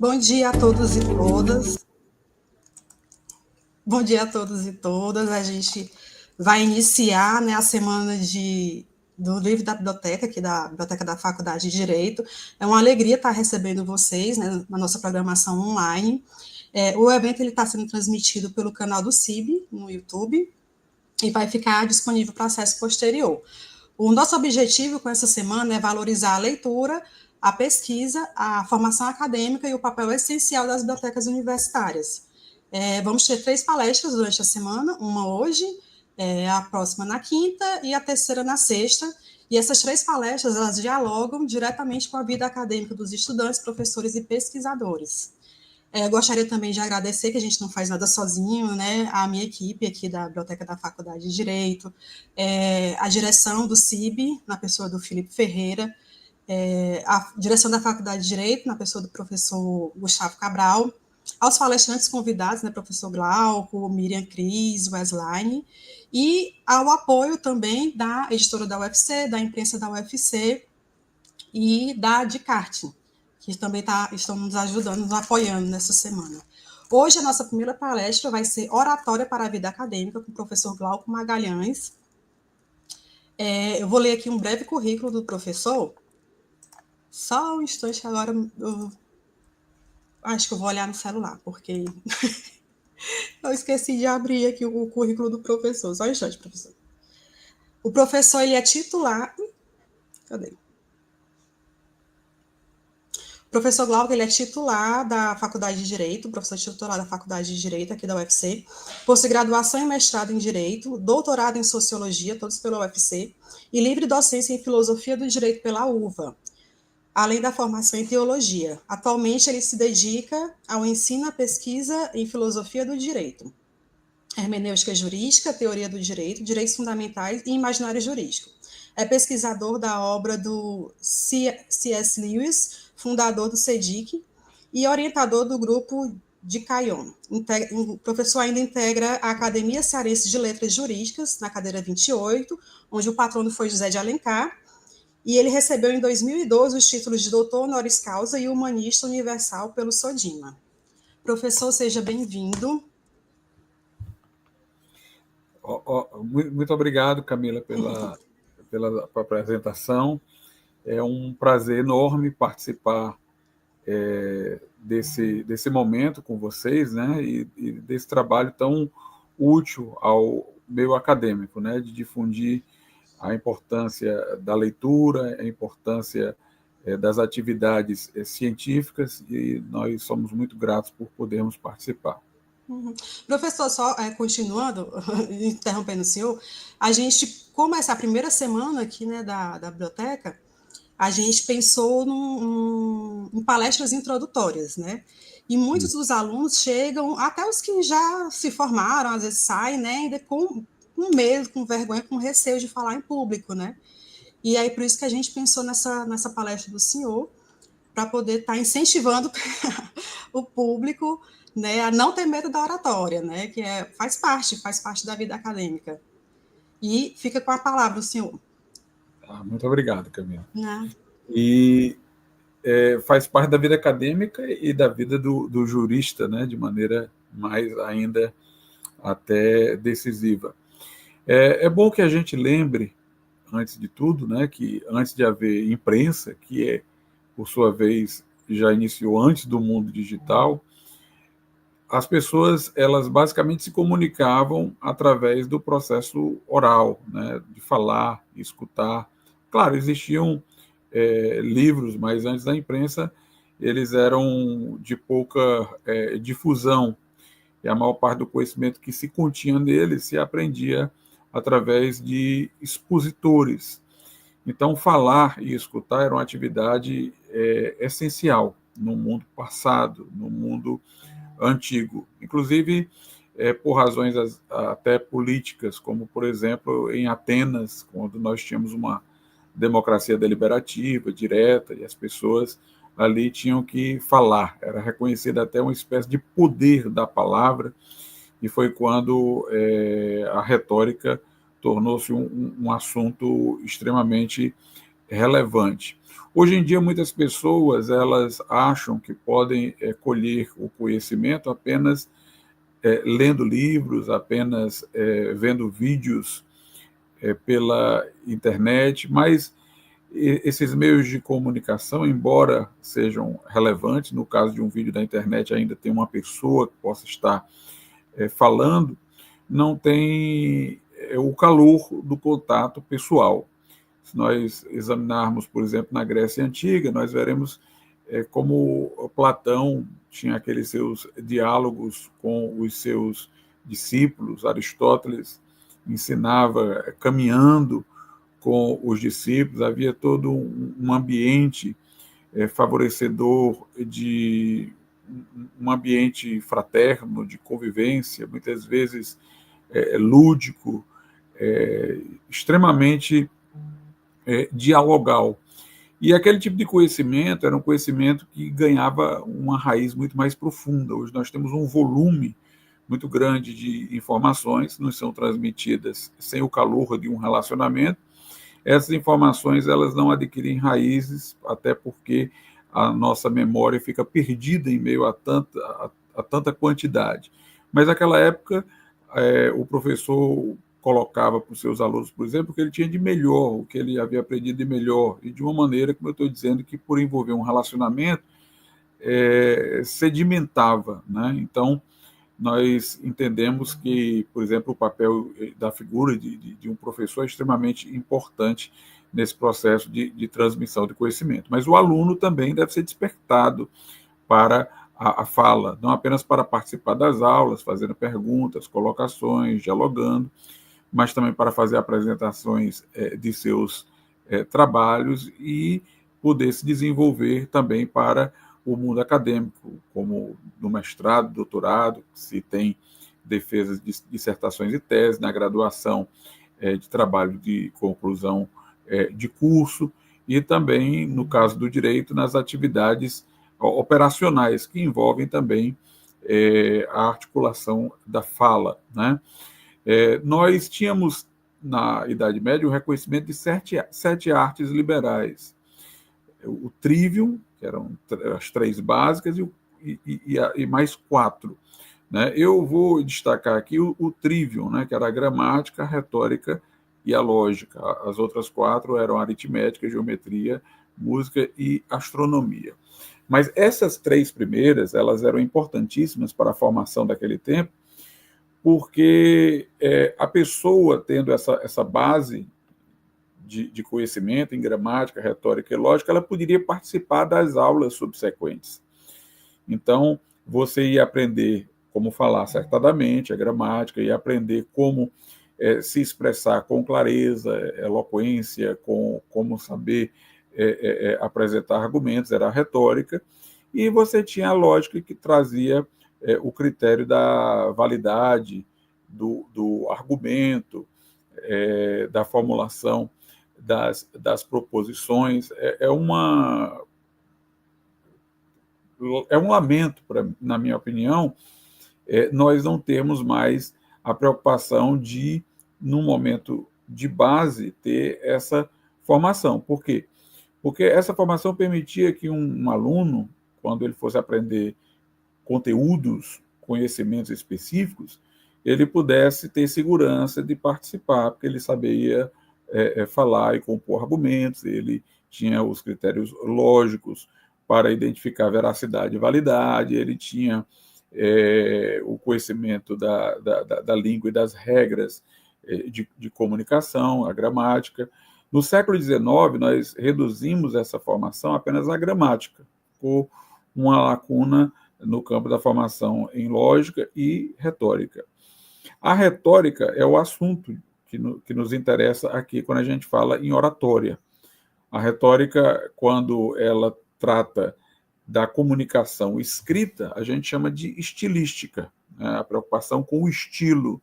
Bom dia a todos e todas. Bom dia a todos e todas. A gente vai iniciar, né, a semana do livro da biblioteca, aqui da Biblioteca da Faculdade de Direito. É uma alegria estar recebendo vocês, né, na nossa programação online. O evento está sendo transmitido pelo canal do CIB, no YouTube, e vai ficar disponível para acesso posterior. O nosso objetivo com essa semana é valorizar a leitura, a pesquisa, a formação acadêmica e o papel essencial das bibliotecas universitárias. Vamos ter 3 palestras durante a semana, uma hoje, a próxima na quinta e a terceira na sexta. E essas 3 palestras, elas dialogam diretamente com a vida acadêmica dos estudantes, professores e pesquisadores. Gostaria também de agradecer, que a gente não faz nada sozinho, né, a minha equipe aqui da Biblioteca da Faculdade de Direito, a direção do CIB, na pessoa do Felipe Ferreira, a direção da Faculdade de Direito, na pessoa do professor Gustavo Cabral, aos palestrantes convidados, né, professor Glauco, Miriam Cris, Wesline, e ao apoio também da editora da UFC, da imprensa da UFC e da DICART, que também estão nos ajudando, nos apoiando nessa semana. Hoje, a nossa primeira palestra vai ser Oratória para a Vida Acadêmica, com o professor Glauco Magalhães. Eu vou ler aqui um breve currículo do professor. Só um instante, que agora eu acho que eu vou olhar no celular, porque eu esqueci de abrir aqui o currículo do professor. Só um instante, professor. O professor, ele é titular... Cadê? O professor Glauco, ele é titular da Faculdade de Direito, professor titular da Faculdade de Direito aqui da UFC, pós-graduação e mestrado em Direito, doutorado em Sociologia, todos pela UFC, e livre docência em Filosofia do Direito pela UVA, além da formação em Teologia. Atualmente, ele se dedica ao ensino e pesquisa em Filosofia do Direito, Hermenêutica Jurídica, Teoria do Direito, Direitos Fundamentais e Imaginário Jurídico. É pesquisador da obra do C.S. Lewis, fundador do CEDIC, e orientador do grupo de Caion. O professor ainda integra a Academia Cearense de Letras Jurídicas, na cadeira 28, onde o patrono foi José de Alencar, e ele recebeu em 2012 os títulos de doutor honoris causa e humanista universal pelo SODIMA. Professor, seja bem-vindo. Muito obrigado, Camila, pela apresentação. É um prazer enorme participar desse momento com vocês, né, e desse trabalho tão útil ao meio acadêmico, né, de difundir a importância da leitura, a importância das atividades científicas, e nós somos muito gratos por podermos participar. Professor, só continuando, interrompendo o senhor, a gente, como essa é a primeira semana aqui, né, da biblioteca, a gente pensou em palestras introdutórias, né? E muitos dos alunos chegam, até os que já se formaram, às vezes saem, né, ainda com medo, com vergonha, com receio de falar em público, né? E aí, por isso que a gente pensou nessa palestra do senhor, para poder estar incentivando o público, né, a não ter medo da oratória, né, que faz parte da vida acadêmica. E fica com a palavra o senhor. Muito obrigado, Camila. Né? E faz parte da vida acadêmica e da vida do jurista, né, de maneira mais ainda até decisiva. É bom que a gente lembre, antes de tudo, né, que antes de haver imprensa, que por sua vez já iniciou antes do mundo digital, as pessoas, elas basicamente se comunicavam através do processo oral, né, de falar, escutar. Claro, existiam livros, mas antes da imprensa eles eram de pouca difusão, e a maior parte do conhecimento que se continha neles se aprendia através de expositores. Então, falar e escutar era uma atividade essencial no mundo passado, no mundo antigo, inclusive por razões até políticas, como, por exemplo, em Atenas, quando nós tínhamos uma democracia deliberativa, direta, e as pessoas ali tinham que falar, era reconhecida até uma espécie de poder da palavra, e foi quando a retórica tornou-se um assunto extremamente relevante. Hoje em dia, muitas pessoas elas acham que podem colher o conhecimento apenas lendo livros, apenas vendo vídeos pela internet, mas esses meios de comunicação, embora sejam relevantes, no caso de um vídeo da internet ainda tem uma pessoa que possa estar falando, não tem o calor do contato pessoal. Se nós examinarmos, por exemplo, na Grécia Antiga, nós veremos como Platão tinha aqueles seus diálogos com os seus discípulos, Aristóteles ensinava caminhando com os discípulos, havia todo um ambiente favorecedor, de um ambiente fraterno, de convivência, muitas vezes lúdico, extremamente dialogal. E aquele tipo de conhecimento era um conhecimento que ganhava uma raiz muito mais profunda. Hoje nós temos um volume muito grande de informações, nos são transmitidas sem o calor de um relacionamento. Essas informações elas não adquirem raízes, até porque a nossa memória fica perdida em meio a tanta quantidade. Mas naquela época, o professor colocava para os seus alunos, por exemplo, o que ele tinha de melhor, o que ele havia aprendido de melhor, e de uma maneira, como eu estou dizendo, que por envolver um relacionamento, sedimentava, né? Então, nós entendemos que, por exemplo, o papel da figura de um professor é extremamente importante nesse processo de transmissão de conhecimento. Mas o aluno também deve ser despertado para a fala, não apenas para participar das aulas, fazendo perguntas, colocações, dialogando, mas também para fazer apresentações de seus trabalhos e poder se desenvolver também para o mundo acadêmico, como no mestrado, doutorado, se tem defesas de dissertações e teses, na graduação de trabalho de conclusão de curso, e também, no caso do direito, nas atividades operacionais, que envolvem também a articulação da fala, né? Nós tínhamos, na Idade Média, o reconhecimento de 7 artes liberais. O trivium, que eram as 3 básicas, e mais 4. Né? Eu vou destacar aqui o trivium, né, que era a gramática, a retórica e a lógica. As outras 4 eram aritmética, geometria, música e astronomia. Mas essas 3 primeiras, elas eram importantíssimas para a formação daquele tempo, porque a pessoa tendo essa base de conhecimento em gramática, retórica e lógica, ela poderia participar das aulas subsequentes. Então, você ia aprender como falar acertadamente a gramática, ia aprender como se expressar com clareza, eloquência, como saber apresentar argumentos, era a retórica, e você tinha a lógica que trazia o critério da validade do argumento, da formulação das proposições. É um lamento, na minha opinião, nós não temos mais a preocupação de, num momento de base, ter essa formação. Por quê? Porque essa formação permitia que um aluno, quando ele fosse aprender conteúdos, conhecimentos específicos, ele pudesse ter segurança de participar, porque ele sabia falar e compor argumentos, ele tinha os critérios lógicos para identificar veracidade e validade, ele tinha o conhecimento da língua e das regras de comunicação, a gramática. No século XIX, nós reduzimos essa formação apenas à gramática, por uma lacuna no campo da formação em lógica e retórica. A retórica é o assunto que nos interessa aqui quando a gente fala em oratória. A retórica, quando ela trata da comunicação escrita, a gente chama de estilística, né? A preocupação com o estilo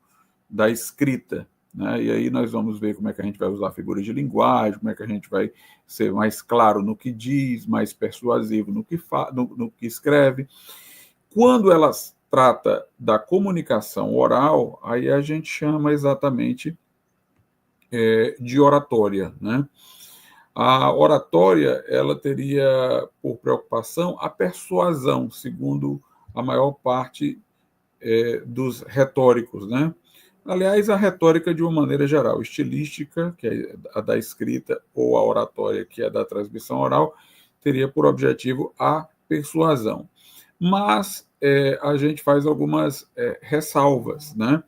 da escrita. Né? E aí nós vamos ver como é que a gente vai usar figuras de linguagem, como é que a gente vai ser mais claro no que diz, mais persuasivo no que escreve. Quando ela trata da comunicação oral, aí a gente chama exatamente de oratória. Né? A oratória, ela teria por preocupação a persuasão, segundo a maior parte dos retóricos, né? Aliás, a retórica de uma maneira geral, estilística, que é a da escrita, ou a oratória, que é da transmissão oral, teria por objetivo a persuasão. Mas a gente faz algumas ressalvas, né?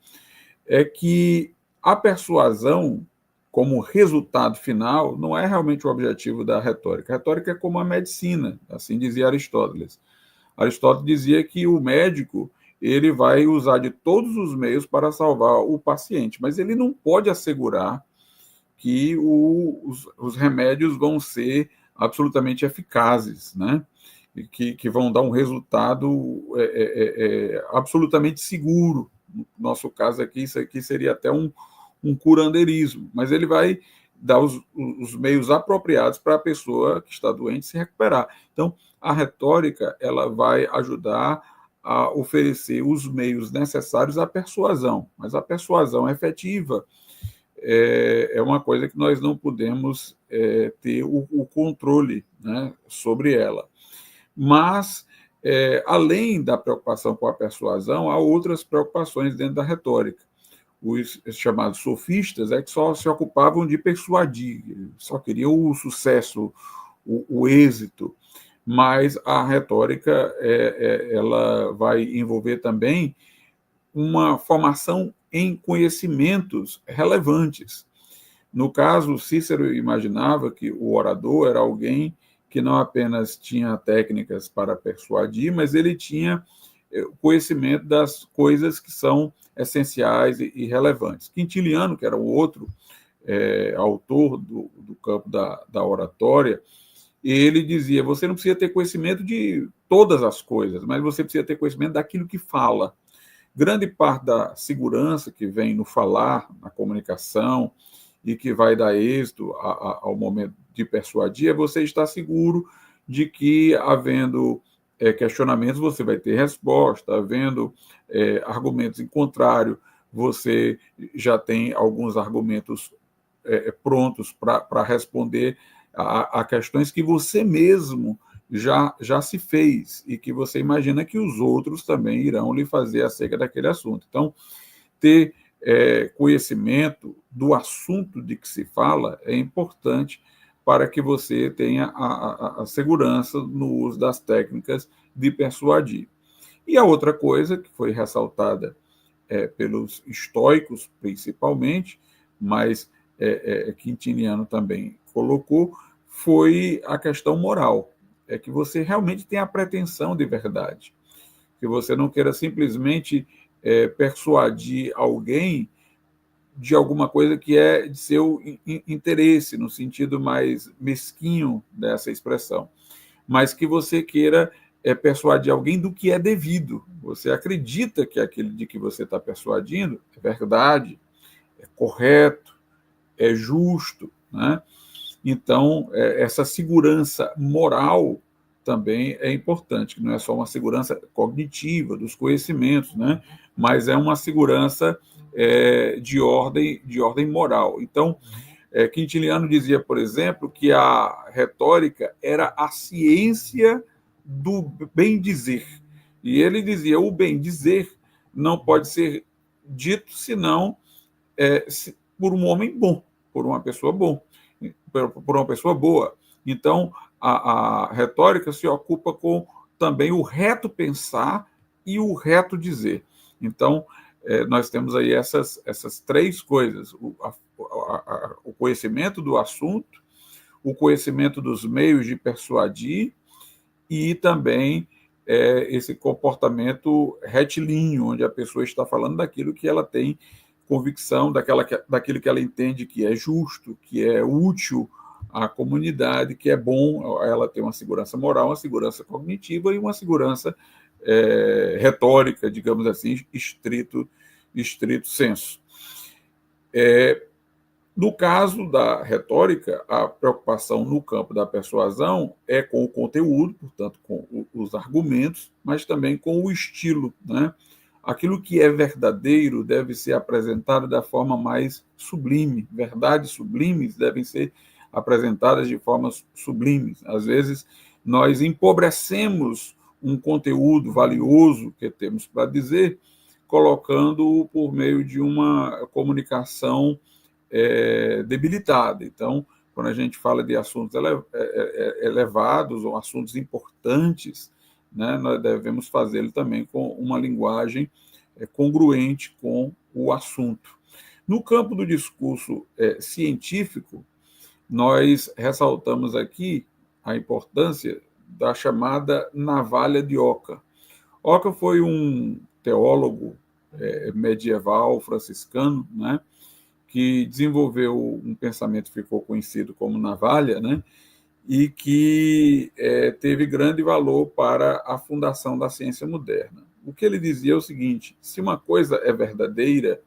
É que a persuasão, como resultado final, não é realmente o objetivo da retórica. A retórica é como a medicina, assim dizia Aristóteles. Aristóteles dizia que o médico ele vai usar de todos os meios para salvar o paciente, mas ele não pode assegurar que os remédios vão ser absolutamente eficazes, né? Que vão dar um resultado absolutamente seguro. No nosso caso aqui, isso aqui seria até um curandeirismo, mas ele vai dar os meios apropriados para a pessoa que está doente se recuperar. Então, a retórica ela vai ajudar a oferecer os meios necessários à persuasão, mas a persuasão efetiva é uma coisa que nós não podemos ter o controle, né, sobre ela. Mas, além da preocupação com a persuasão, há outras preocupações dentro da retórica. Os chamados sofistas que só se ocupavam de persuadir, só queriam o sucesso, o êxito, mas a retórica ela vai envolver também uma formação em conhecimentos relevantes. No caso, Cícero imaginava que o orador era alguém que não apenas tinha técnicas para persuadir, mas ele tinha conhecimento das coisas que são essenciais e relevantes. Quintiliano, que era o outro autor do campo da oratória, ele dizia, você não precisa ter conhecimento de todas as coisas, mas você precisa ter conhecimento daquilo que fala. Grande parte da segurança que vem no falar, na comunicação, e que vai dar êxito ao momento de persuadir, é você estar seguro de que, havendo questionamentos, você vai ter resposta, havendo argumentos em contrário, você já tem alguns argumentos prontos para responder a questões que você mesmo já se fez e que você imagina que os outros também irão lhe fazer acerca daquele assunto. Então, ter conhecimento do assunto de que se fala é importante para que você tenha a segurança no uso das técnicas de persuadir. E a outra coisa que foi ressaltada pelos estoicos, principalmente, mas Quintiliano também colocou, foi a questão moral. É que você realmente tenha a pretensão de verdade. Que você não queira simplesmente persuadir alguém de alguma coisa que é de seu interesse, no sentido mais mesquinho dessa expressão, mas que você queira persuadir alguém do que é devido. Você acredita que aquilo de que você está persuadindo é verdade, é correto, é justo, né? Então, essa segurança moral também é importante, que não é só uma segurança cognitiva dos conhecimentos, né? Mas é uma segurança de ordem moral. Então, Quintiliano dizia, por exemplo, que a retórica era a ciência do bem-dizer. E ele dizia, o bem-dizer não pode ser dito senão por um homem bom, por uma pessoa por uma pessoa boa. Então, a retórica se ocupa com também o reto pensar e o reto dizer. Então, nós temos aí essas três coisas: o conhecimento do assunto, o conhecimento dos meios de persuadir e também esse comportamento retilíneo, onde a pessoa está falando daquilo que ela tem convicção, daquilo que ela entende que é justo, que é útil à comunidade, que é bom. Ela tem uma segurança moral, uma segurança cognitiva e uma segurança retórica, digamos assim, estrito sensu. No caso da retórica, a preocupação no campo da persuasão é com o conteúdo, portanto, com os argumentos, mas também com o estilo, né? Aquilo que é verdadeiro deve ser apresentado da forma mais sublime. Verdades sublimes devem ser apresentadas de formas sublimes. Às vezes, nós empobrecemos um conteúdo valioso que temos para dizer, colocando-o por meio de uma comunicação debilitada. Então, quando a gente fala de assuntos elevados ou assuntos importantes, né, nós devemos fazê-lo também com uma linguagem congruente com o assunto. No campo do discurso científico, nós ressaltamos aqui a importância da chamada navalha de Oca. Oca foi um teólogo medieval franciscano, né, que desenvolveu um pensamento que ficou conhecido como navalha, né, e que teve grande valor para a fundação da ciência moderna. O que ele dizia é o seguinte: se uma coisa é verdadeira,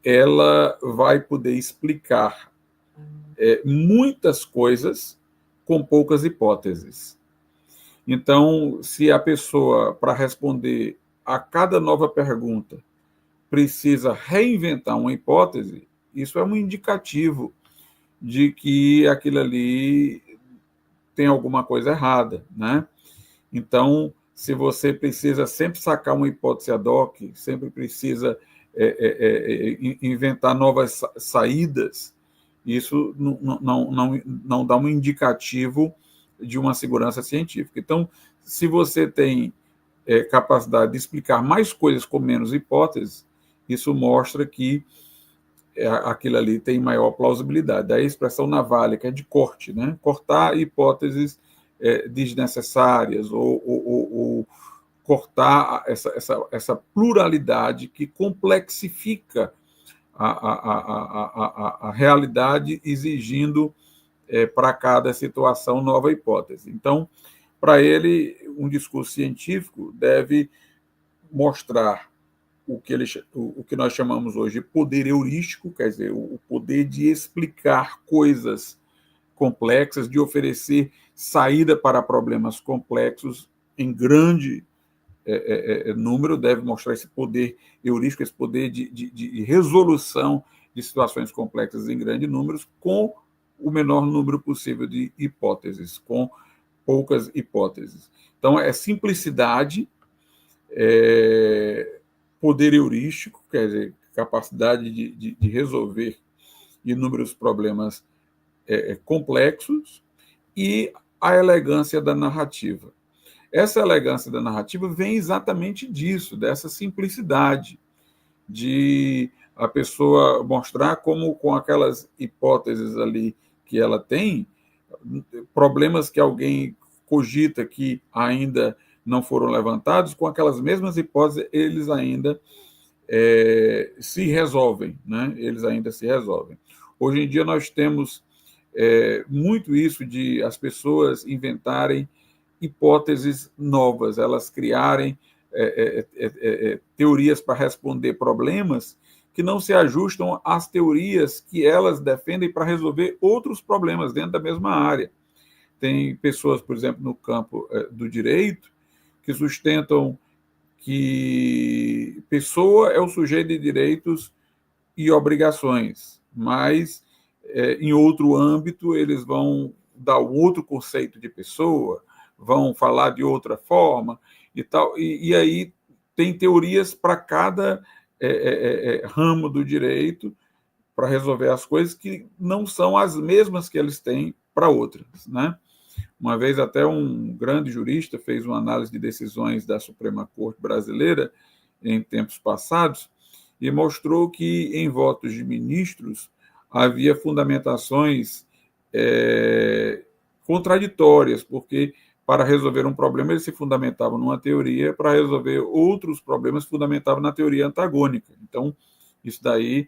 ela vai poder explicar muitas coisas com poucas hipóteses. Então, se a pessoa, para responder a cada nova pergunta, precisa reinventar uma hipótese, isso é um indicativo de que aquilo ali tem alguma coisa errada, né? Então, se você precisa sempre sacar uma hipótese ad hoc, sempre precisa inventar novas saídas, isso não dá um indicativo de uma segurança científica. Então, se você tem capacidade de explicar mais coisas com menos hipóteses, isso mostra que aquilo ali tem maior plausibilidade. Daí a expressão navalha, que é de corte, né? Cortar hipóteses desnecessárias ou cortar essa pluralidade que complexifica a realidade, exigindo para cada situação nova hipótese. Então, para ele, um discurso científico deve mostrar o que nós chamamos hoje de poder heurístico, quer dizer, o poder de explicar coisas complexas, de oferecer saída para problemas complexos em grande número, deve mostrar esse poder heurístico, esse poder de resolução de situações complexas em grandes números, com o menor número possível de hipóteses, com poucas hipóteses. Então, é simplicidade, poder heurístico, quer dizer, capacidade de resolver inúmeros problemas complexos, e a elegância da narrativa. Essa elegância da narrativa vem exatamente disso, dessa simplicidade, de a pessoa mostrar como, com aquelas hipóteses ali que ela tem, problemas que alguém cogita que ainda não foram levantados, com aquelas mesmas hipóteses, eles ainda se resolvem, né? Eles ainda se resolvem. Hoje em dia nós temos muito isso de as pessoas inventarem hipóteses novas, elas criarem teorias para responder problemas que não se ajustam às teorias que elas defendem para resolver outros problemas dentro da mesma área. Tem pessoas, por exemplo, no campo do direito, que sustentam que pessoa é o sujeito de direitos e obrigações, mas em outro âmbito eles vão dar um outro conceito de pessoa, vão falar de outra forma e tal, e aí tem teorias para cada ramo do direito para resolver as coisas que não são as mesmas que eles têm para outras, né? Uma vez até um grande jurista fez uma análise de decisões da Suprema Corte brasileira em tempos passados e mostrou que em votos de ministros havia fundamentações contraditórias, porque para resolver um problema eles se fundamentavam numa teoria, para resolver outros problemas fundamentavam na teoria antagônica. Então, isso daí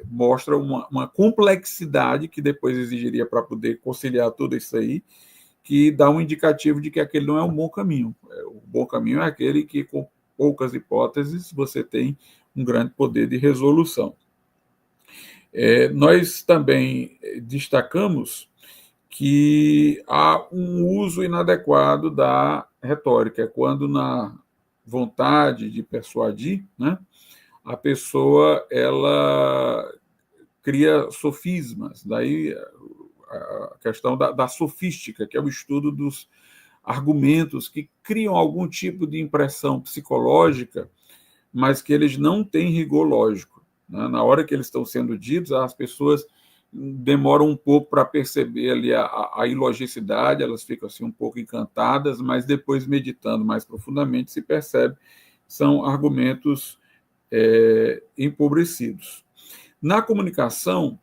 mostra uma complexidade que depois exigiria para poder conciliar tudo isso aí, que dá um indicativo de que aquele não é um bom caminho. O bom caminho é aquele que, com poucas hipóteses, você tem um grande poder de resolução. Nós também destacamos que há um uso inadequado da retórica, quando na vontade de persuadir, né, a pessoa ela cria sofismas, daí a questão da sofística, que é o estudo dos argumentos que criam algum tipo de impressão psicológica, mas que eles não têm rigor lógico, né? Na hora que eles estão sendo ditos, as pessoas demoram um pouco para perceber ali a ilogicidade, elas ficam assim um pouco encantadas, mas depois, meditando mais profundamente, se percebe que são argumentos empobrecidos. Na comunicação,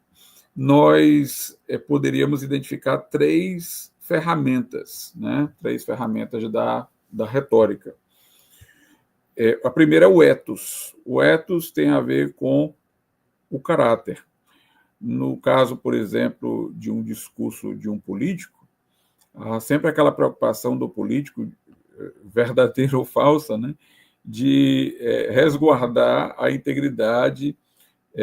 nós poderíamos identificar três ferramentas, né? Três ferramentas da retórica. A primeira é o ethos. O ethos tem a ver com o caráter. No caso, por exemplo, de um discurso de um político, há sempre aquela preocupação do político, verdadeira ou falsa, né, de resguardar a integridade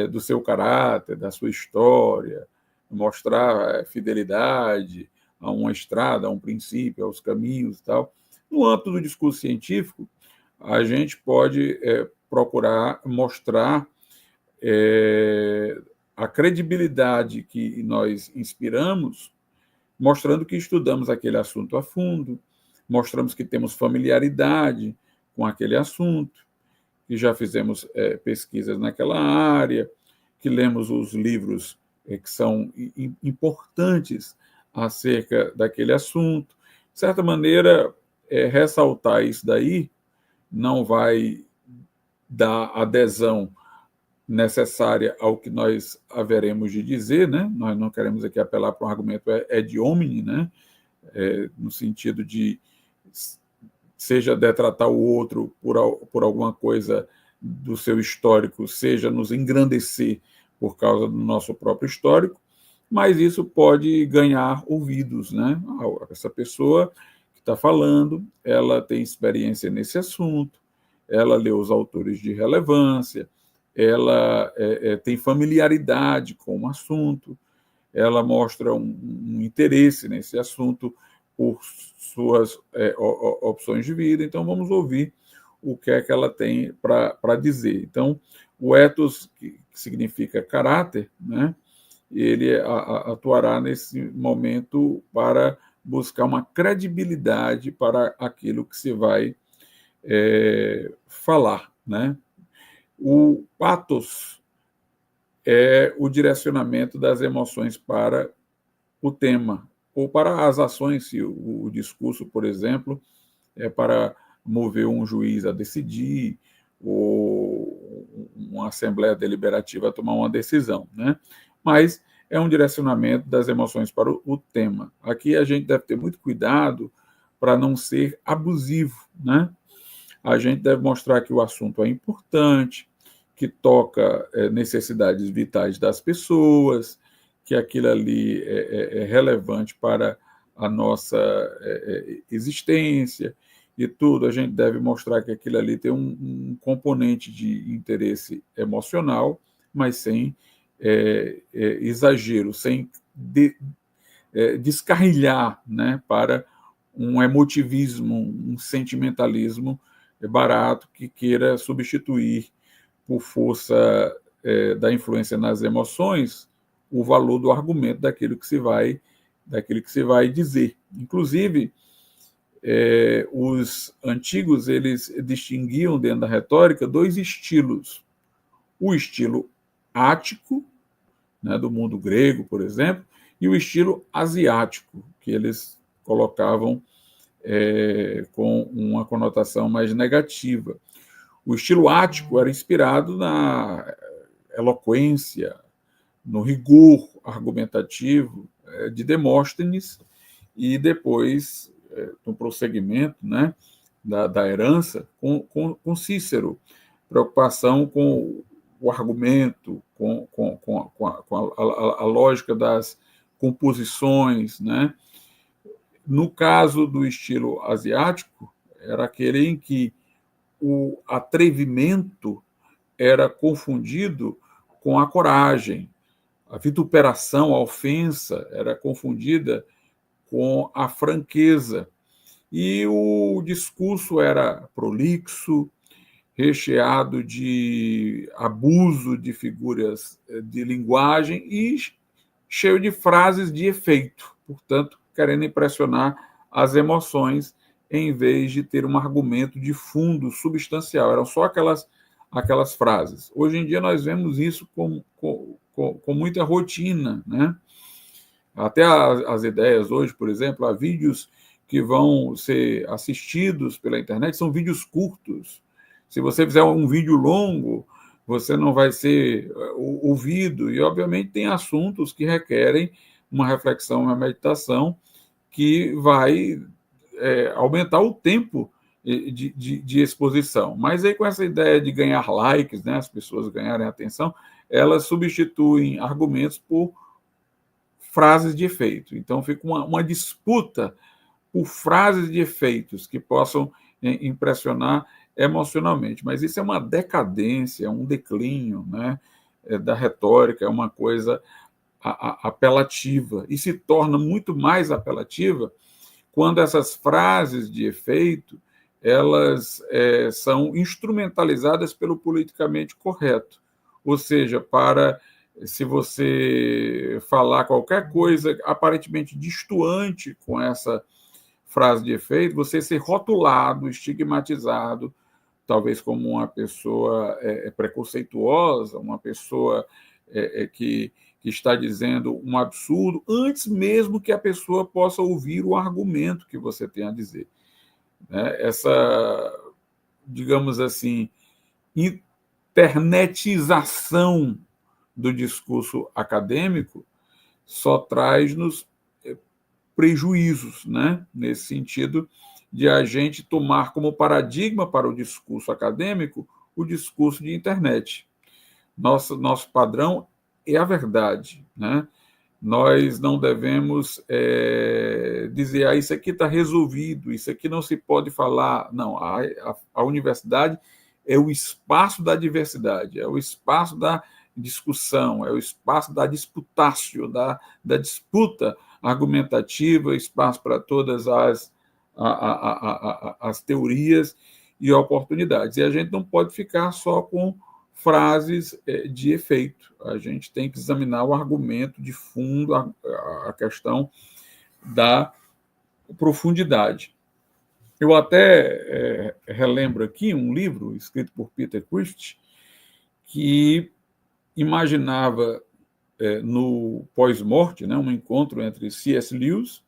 do seu caráter, da sua história, mostrar fidelidade a uma estrada, a um princípio, aos caminhos e tal. No âmbito do discurso científico, a gente pode procurar mostrar a credibilidade que nós inspiramos, mostrando que estudamos aquele assunto a fundo, mostramos que temos familiaridade com aquele assunto, que já fizemos pesquisas naquela área, que lemos os livros que são importantes acerca daquele assunto. De certa maneira, ressaltar isso daí não vai dar adesão necessária ao que nós haveremos de dizer, né? Nós não queremos aqui apelar para um argumento ad hominem, né? No sentido de seja detratar o outro por alguma coisa do seu histórico, seja nos engrandecer por causa do nosso próprio histórico, mas isso pode ganhar ouvidos, né? Essa pessoa que está falando, ela tem experiência nesse assunto, ela leu os autores de relevância, ela tem familiaridade com o assunto, ela mostra um interesse nesse assunto por suas opções de vida. Então, vamos ouvir o que é que ela tem para dizer. Então, o ethos, que significa caráter, né, ele atuará nesse momento para buscar uma credibilidade para aquilo que se vai falar, né? O pathos é o direcionamento das emoções para o tema, ou para as ações, se o discurso, por exemplo, é para mover um juiz a decidir, ou uma assembleia deliberativa a tomar uma decisão, né? Mas é um direcionamento das emoções para o tema. Aqui a gente deve ter muito cuidado para não ser abusivo, né? A gente deve mostrar que o assunto é importante, que toca necessidades vitais das pessoas, que aquilo ali é relevante para a nossa existência e tudo. A gente deve mostrar que aquilo ali tem um componente de interesse emocional, mas sem exagero, sem descarrilhar, né, para um emotivismo, um sentimentalismo barato que queira substituir por força da influência nas emoções o valor do argumento daquilo que se vai dizer. Inclusive, os antigos eles distinguiam dentro da retórica dois estilos: o estilo ático, né, do mundo grego, por exemplo, e o estilo asiático, que eles colocavam com uma conotação mais negativa. O estilo ático era inspirado na eloquência, no rigor argumentativo de Demóstenes e depois, no prosseguimento, né, da herança, com Cícero. Preocupação com o argumento, com a lógica das composições, né? No caso do estilo asiático, era aquele em que o atrevimento era confundido com a coragem, a vituperação, a ofensa era confundida com a franqueza, e o discurso era prolixo, recheado de abuso de figuras de linguagem e cheio de frases de efeito, portanto, querendo impressionar as emoções em vez de ter um argumento de fundo substancial. Eram só aquelas frases. Hoje em dia nós vemos isso com muita rotina, né? Até as ideias hoje, por exemplo, há vídeos que vão ser assistidos pela internet, são vídeos curtos. Se você fizer um vídeo longo, você não vai ser ouvido, e obviamente tem assuntos que requerem uma reflexão, uma meditação, que vai aumentar o tempo de exposição. Mas aí com essa ideia de ganhar likes, né, as pessoas ganharem atenção, elas substituem argumentos por frases de efeito. Então fica uma disputa por frases de efeitos que possam impressionar emocionalmente. Mas isso é uma decadência, é um declínio, né, da retórica, é uma coisa apelativa, e se torna muito mais apelativa quando essas frases de efeito elas são instrumentalizadas pelo politicamente correto. Ou seja, se você falar qualquer coisa aparentemente distoante com essa frase de efeito, você ser rotulado, estigmatizado, talvez como uma pessoa preconceituosa, uma pessoa que está dizendo um absurdo, antes mesmo que a pessoa possa ouvir o argumento que você tem a dizer. Essa, digamos assim, internetização do discurso acadêmico só traz-nos prejuízos, né? Nesse sentido de a gente tomar como paradigma para o discurso acadêmico o discurso de internet. Nosso padrão é a verdade, né? Nós não devemos dizer, isso aqui está resolvido, isso aqui não se pode falar. Não, a universidade é o espaço da diversidade, é o espaço da discussão, é o espaço da disputácio, da disputa argumentativa, espaço para todas as teorias e oportunidades. E a gente não pode ficar só com frases de efeito. A gente tem que examinar o argumento de fundo, a questão da profundidade. Eu até relembro aqui um livro escrito por Peter Christie, que imaginava no pós-morte, né, um encontro entre C.S. Lewis,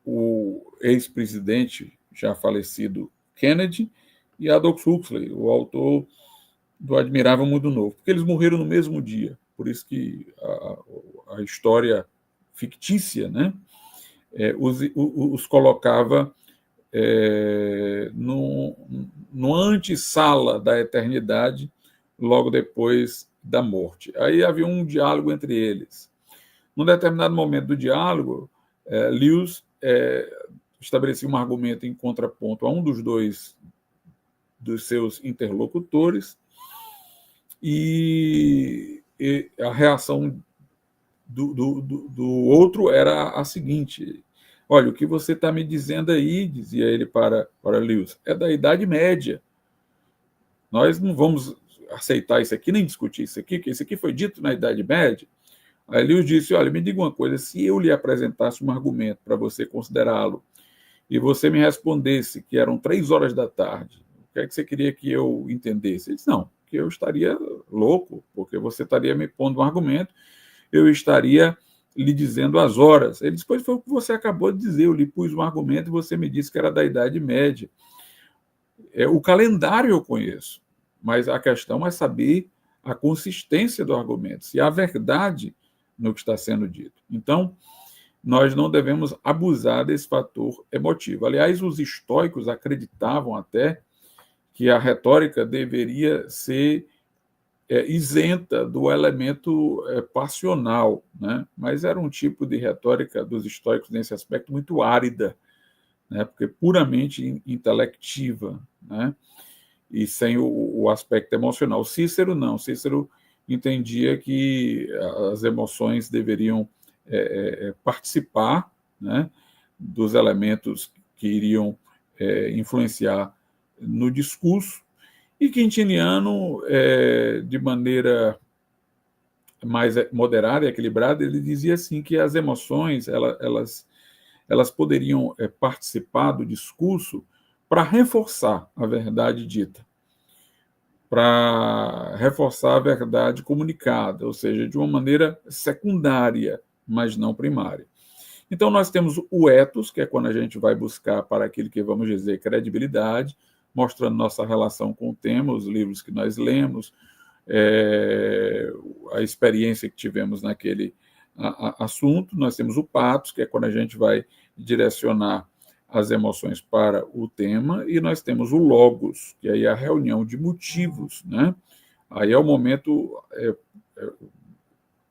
o ex-presidente já falecido Kennedy, e Aldous Huxley, o autor do Admirável Mundo Novo, porque eles morreram no mesmo dia. Por isso que a história fictícia, né, os colocava no antessala da eternidade, logo depois da morte. Aí havia um diálogo entre eles. Num determinado momento do diálogo, Lewis estabelecia um argumento em contraponto a um dos seus interlocutores, e a reação do outro era a seguinte: olha, o que você está me dizendo aí, dizia ele para Lewis, é da Idade Média. Nós não vamos aceitar isso aqui, nem discutir isso aqui, porque isso aqui foi dito na Idade Média. Aí Lewis disse, olha, me diga uma coisa, se eu lhe apresentasse um argumento para você considerá-lo, e você me respondesse que eram 3 horas da tarde, o que é que você queria que eu entendesse? Ele disse, não, que eu estaria louco, porque você estaria me pondo um argumento, eu estaria lhe dizendo as horas. Ele disse, pois foi o que você acabou de dizer, eu lhe pus um argumento e você me disse que era da Idade Média. O calendário eu conheço, mas a questão é saber a consistência do argumento, se há verdade no que está sendo dito. Então, nós não devemos abusar desse fator emotivo. Aliás, os estoicos acreditavam até que a retórica deveria ser isenta do elemento passional, né? Mas era um tipo de retórica dos estoicos nesse aspecto muito árida, né? Porque puramente intelectiva, né? E sem o aspecto emocional. Cícero não, Cícero entendia que as emoções deveriam participar, né, dos elementos que iriam influenciar no discurso, e Quintiliano, de maneira mais moderada e equilibrada, ele dizia assim que as emoções elas poderiam participar do discurso para reforçar a verdade dita, para reforçar a verdade comunicada, ou seja, de uma maneira secundária, mas não primária. Então, nós temos o ethos, que é quando a gente vai buscar para aquilo que vamos dizer credibilidade, mostrando nossa relação com o tema, os livros que nós lemos, a experiência que tivemos naquele assunto. Nós temos o pathos, que é quando a gente vai direcionar as emoções para o tema, e nós temos o logos, que aí é a reunião de motivos, né? Aí é o momento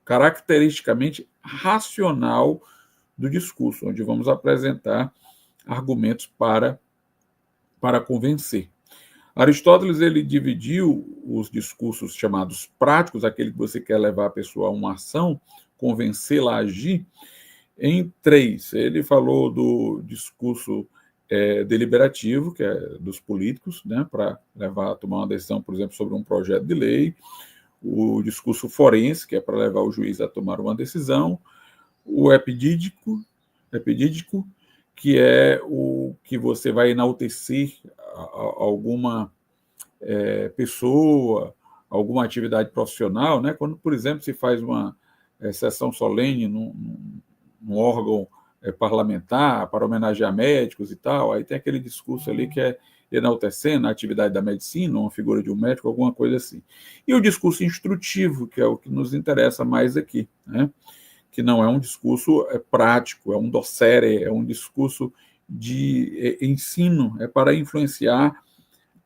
caracteristicamente racional do discurso, onde vamos apresentar argumentos para convencer. Aristóteles ele dividiu os discursos chamados práticos, aquele que você quer levar a pessoa a uma ação, convencê-la a agir, em 3. Ele falou do discurso deliberativo, que é dos políticos, né, para levar a tomar uma decisão, por exemplo, sobre um projeto de lei, o discurso forense, que é para levar o juiz a tomar uma decisão, o epidídico, que é o que você vai enaltecer alguma pessoa, alguma atividade profissional, né? Quando, por exemplo, se faz uma sessão solene num órgão parlamentar para homenagear médicos e tal, aí tem aquele discurso ali que é enaltecendo a atividade da medicina, uma figura de um médico, alguma coisa assim. E o discurso instrutivo, que é o que nos interessa mais aqui, né? Que não é um discurso prático, é um docere, é um discurso de ensino, é para influenciar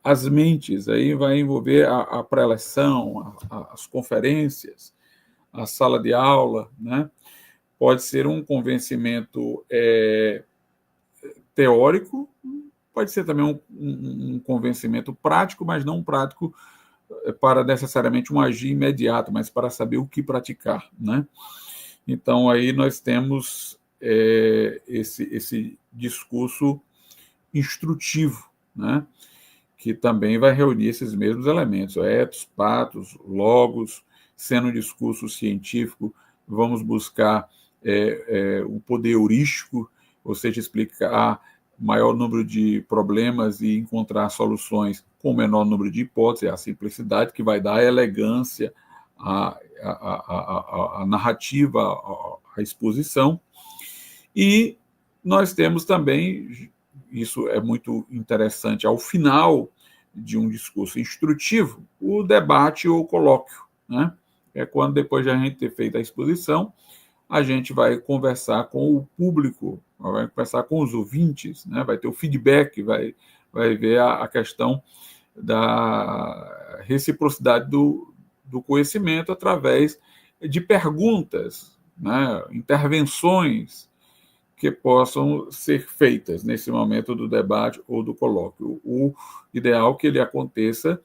as mentes, aí vai envolver a preleção, as conferências, a sala de aula, né? Pode ser um convencimento teórico, pode ser também um convencimento prático, mas não prático para necessariamente um agir imediato, mas para saber o que praticar, né? Então, aí nós temos esse discurso instrutivo, né? Que também vai reunir esses mesmos elementos, ethos, pathos, logos. Sendo um discurso científico, vamos buscar o poder heurístico, ou seja, explicar o maior número de problemas e encontrar soluções com o menor número de hipóteses, a simplicidade que vai dar a elegância, a narrativa, a exposição. E nós temos também, isso é muito interessante, ao final de um discurso instrutivo, o debate ou colóquio, né? É quando, depois de a gente ter feito a exposição, a gente vai conversar com o público, vai conversar com os ouvintes, né? Vai ter o feedback, vai ver a questão da reciprocidade do conhecimento através de perguntas, né? Intervenções que possam ser feitas nesse momento do debate ou do colóquio. O ideal é que ele aconteça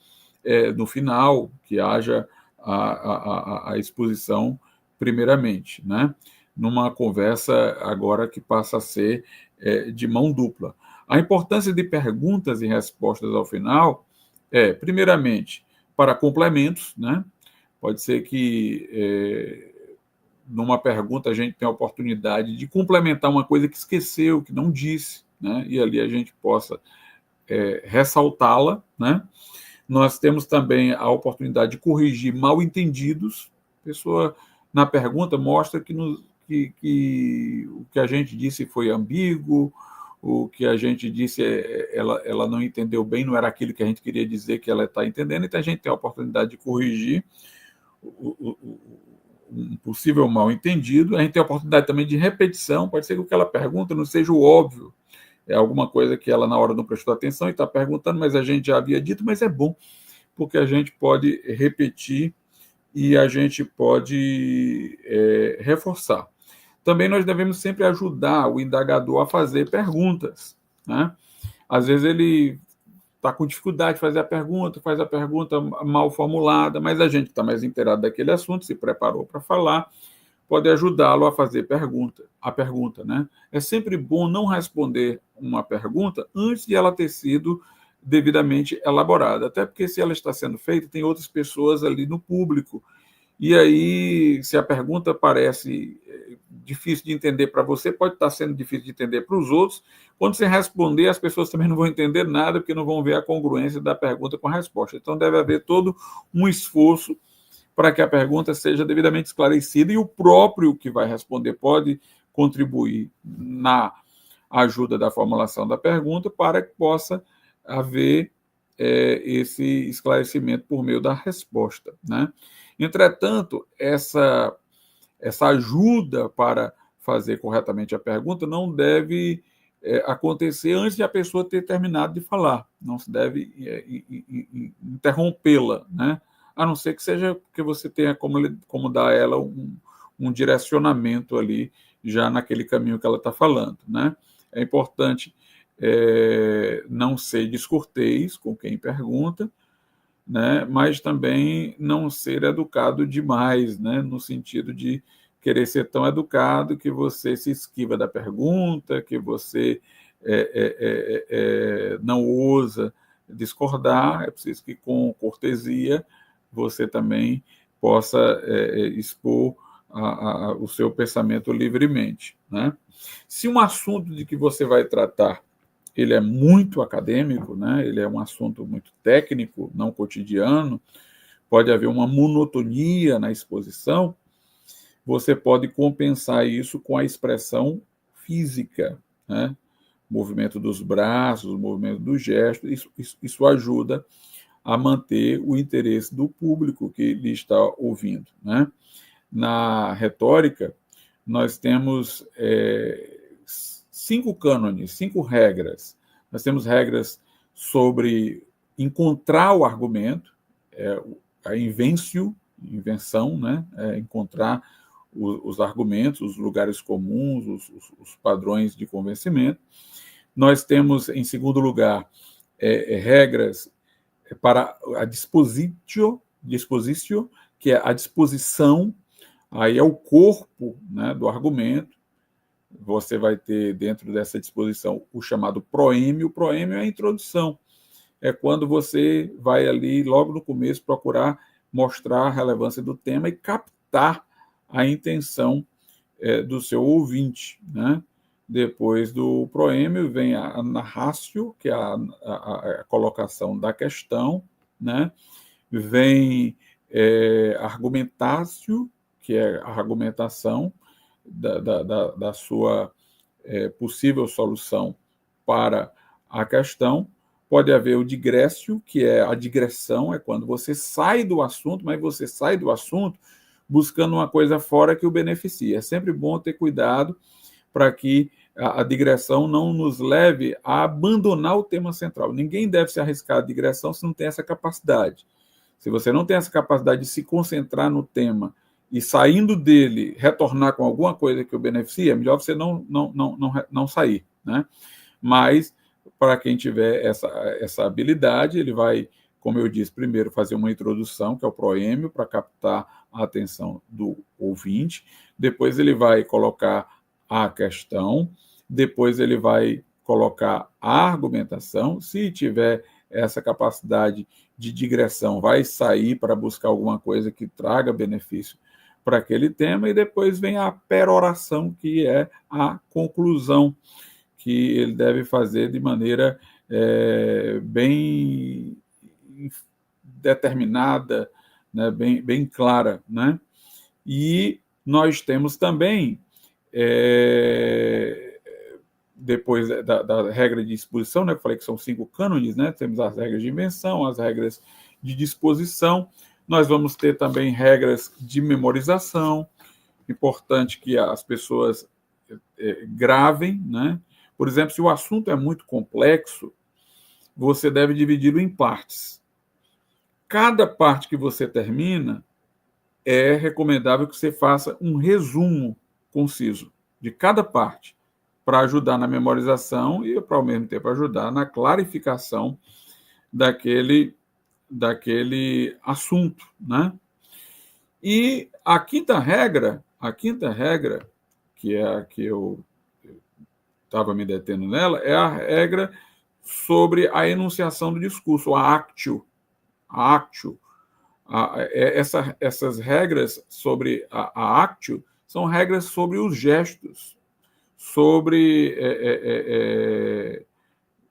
no final, que haja a exposição primeiramente, né? Numa conversa agora que passa a ser de mão dupla. A importância de perguntas e respostas ao final primeiramente, para complementos, né? Pode ser que numa pergunta a gente tenha a oportunidade de complementar uma coisa que esqueceu, que não disse, né? E ali a gente possa ressaltá-la, né? Nós temos também a oportunidade de corrigir mal-entendidos. A pessoa, na pergunta, mostra que o que a gente disse foi ambíguo, o que a gente disse ela não entendeu bem, não era aquilo que a gente queria dizer que ela está entendendo, então a gente tem a oportunidade de corrigir um possível mal-entendido. A gente tem a oportunidade também de repetição, pode ser que o que ela pergunta não seja o óbvio, é alguma coisa que ela na hora não prestou atenção e está perguntando, mas a gente já havia dito, mas é bom, porque a gente pode repetir e a gente pode reforçar. Também nós devemos sempre ajudar o indagador a fazer perguntas, né? Às vezes ele está com dificuldade de fazer a pergunta, faz a pergunta mal formulada, mas a gente está mais inteirado daquele assunto, se preparou para falar, pode ajudá-lo a fazer a pergunta, né? É sempre bom não responder uma pergunta antes de ela ter sido devidamente elaborada, até porque se ela está sendo feita, tem outras pessoas ali no público, E aí, se a pergunta parece difícil de entender para você, pode estar sendo difícil de entender para os outros. Quando você responder, as pessoas também não vão entender nada, porque não vão ver a congruência da pergunta com a resposta. Então, deve haver todo um esforço para que a pergunta seja devidamente esclarecida, e o próprio que vai responder pode contribuir na ajuda da formulação da pergunta para que possa haver esse esclarecimento por meio da resposta, né? Entretanto, essa ajuda para fazer corretamente a pergunta não deve acontecer antes de a pessoa ter terminado de falar. Não se deve interrompê-la, né? A não ser que seja que você tenha como dar a ela um direcionamento ali, já naquele caminho que ela está falando, né? É importante não ser descortês com quem pergunta, né? Mas também não ser educado demais, né? No sentido de querer ser tão educado que você se esquiva da pergunta, que você não ousa discordar. É preciso que, com cortesia, você também possa expor o seu pensamento livremente, né? Se um assunto de que você vai tratar ele é muito acadêmico, né? Ele é um assunto muito técnico, não cotidiano, pode haver uma monotonia na exposição, você pode compensar isso com a expressão física, né? Movimento dos braços, movimento dos gestos, isso ajuda a manter o interesse do público que lhe está ouvindo, né? Na retórica, nós temos 5 cânones, 5 regras. Nós temos regras sobre encontrar o argumento, a invenção, né? Encontrar os argumentos, os lugares comuns, os padrões de convencimento. Nós temos, em segundo lugar, regras para a dispositio, que é a disposição, aí é o corpo, né, do argumento. Você vai ter dentro dessa disposição o chamado proêmio. O proêmio é a introdução. É quando você vai ali, logo no começo, procurar mostrar a relevância do tema e captar a intenção do seu ouvinte, né? Depois do proêmio vem a narratio, que é a colocação da questão, né? Vem argumentatio, que é a argumentação da sua possível solução para a questão. Pode haver o digressio, que é a digressão, é quando você sai do assunto, mas você sai do assunto buscando uma coisa fora que o beneficie. É sempre bom ter cuidado para que a digressão não nos leve a abandonar o tema central. Ninguém deve se arriscar a digressão se não tem essa capacidade. Se você não tem essa capacidade de se concentrar no tema e, saindo dele, retornar com alguma coisa que o beneficie, é melhor você não sair, né? Mas, para quem tiver essa habilidade, ele vai, como eu disse, primeiro fazer uma introdução, que é o proêmio, para captar a atenção do ouvinte. Depois ele vai colocar a questão. Depois ele vai colocar a argumentação. Se tiver essa capacidade de digressão, vai sair para buscar alguma coisa que traga benefício para aquele tema. E depois vem a peroração, que é a conclusão, que ele deve fazer de maneira bem determinada, né, bem clara, né? E nós temos também, depois da regra de exposição, né, eu falei que são 5 cânones, né? Temos as regras de invenção, as regras de disposição, nós vamos ter também regras de memorização. Importante que as pessoas gravem, né? Por exemplo, se o assunto é muito complexo, você deve dividi-lo em partes. Cada parte que você termina, é recomendável que você faça um resumo conciso de cada parte, para ajudar na memorização e, para, ao mesmo tempo, ajudar na clarificação daquele assunto, né? E a quinta regra, que é a que eu estava me detendo nela, é a regra sobre a enunciação do discurso, a actio. Essas regras sobre a actio são regras sobre os gestos, sobre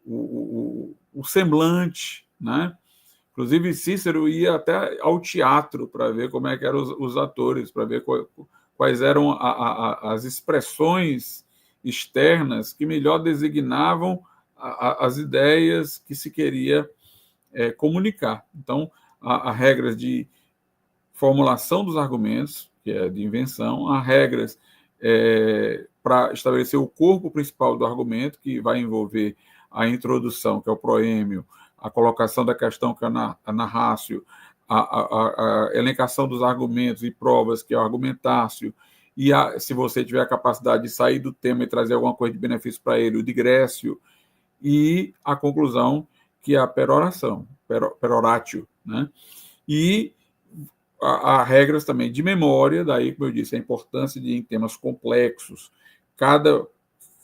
o semblante, né? Inclusive, Cícero ia até ao teatro para ver como é que eram os atores, para ver quais eram as expressões externas que melhor designavam as ideias que se queria comunicar. Então, há regras de formulação dos argumentos, que é de invenção, há regras para estabelecer o corpo principal do argumento, que vai envolver a introdução, que é o proêmio, a colocação da questão, que é a narrácio, a elencação dos argumentos e provas, que é o argumentácio, e se você tiver a capacidade de sair do tema e trazer alguma coisa de benefício para ele, o digrécio, e a conclusão, que é a peroração, peroratio, né? E há regras também de memória, daí, como eu disse, a importância de, em temas complexos, cada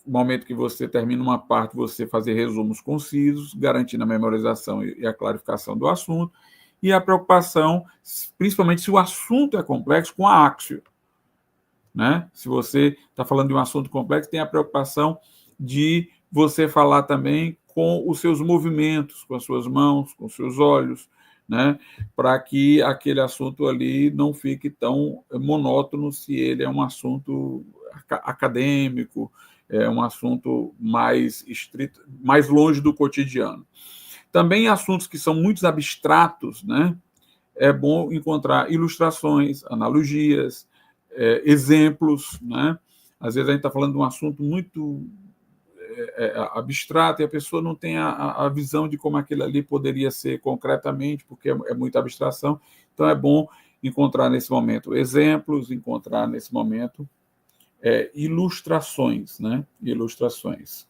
momento que você termina uma parte, você fazer resumos concisos, garantindo a memorização e a clarificação do assunto, e a preocupação, principalmente se o assunto é complexo, com a axio, né? Se você está falando de um assunto complexo, tem a preocupação de você falar também com os seus movimentos, com as suas mãos, com os seus olhos, né? Para que aquele assunto ali não fique tão monótono, se ele é um assunto acadêmico, é um assunto mais estrito, mais longe do cotidiano. Também assuntos que são muito abstratos, né? É bom encontrar ilustrações, analogias, exemplos, né? Às vezes a gente está falando de um assunto muito abstrato e a pessoa não tem a visão de como aquilo ali poderia ser concretamente, porque é muita abstração. Então é bom encontrar nesse momento exemplos, encontrar nesse momento ilustrações, né? Ilustrações.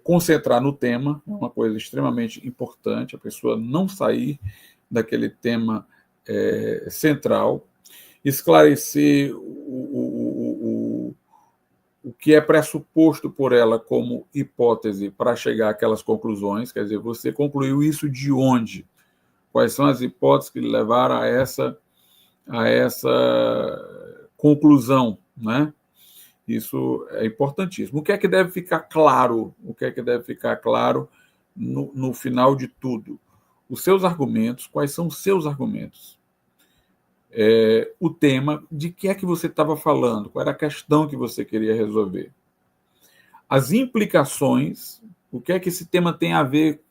Concentrar no tema é uma coisa extremamente importante, a pessoa não sair daquele tema central, esclarecer o que é pressuposto por ela como hipótese para chegar àquelas conclusões, quer dizer, você concluiu isso de onde? Quais são as hipóteses que levaram a essa conclusão, né? Isso é importantíssimo. O que é que deve ficar claro? O que é que deve ficar claro no final de tudo? Os seus argumentos, quais são os seus argumentos? O tema, de que é que você estava falando? Qual era a questão que você queria resolver? As implicações, o que é que esse tema tem a ver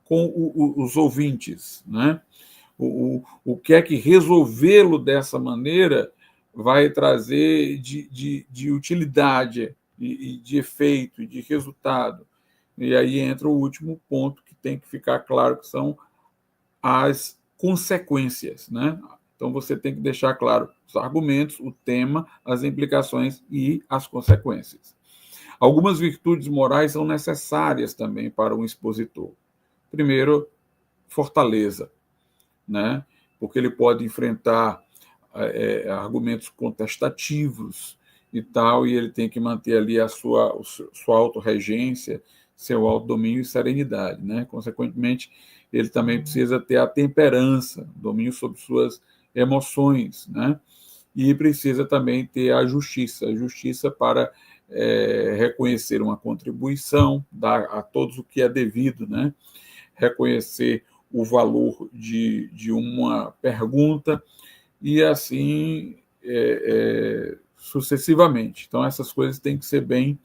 com os ouvintes, né? O que é que resolvê-lo dessa maneira vai trazer de utilidade, de efeito, de resultado. E aí entra o último ponto que tem que ficar claro, que são as consequências, né? Então você tem que deixar claro os argumentos, o tema, as implicações e as consequências. Algumas virtudes morais são necessárias também para um expositor. Primeiro, fortaleza, né? Porque ele pode enfrentar argumentos contestativos e tal, e ele tem que manter ali a sua autorregência, seu autodomínio e serenidade, né? Consequentemente, ele também precisa ter a temperança, domínio sobre suas emoções, né? E precisa também ter a justiça para reconhecer uma contribuição, dar a todos o que é devido, né? Reconhecer o valor de uma pergunta e assim sucessivamente. Então, essas coisas têm que ser bem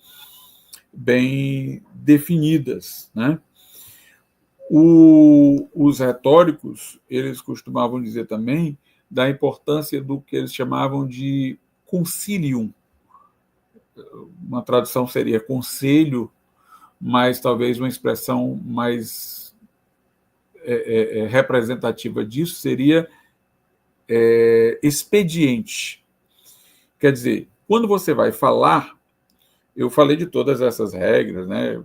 definidas, né? Os retóricos, eles costumavam dizer também da importância do que eles chamavam de concilium. Uma tradução seria conselho, mas talvez uma expressão mais representativa disso seria expediente. Quer dizer, quando você vai falar, eu falei de todas essas regras, né?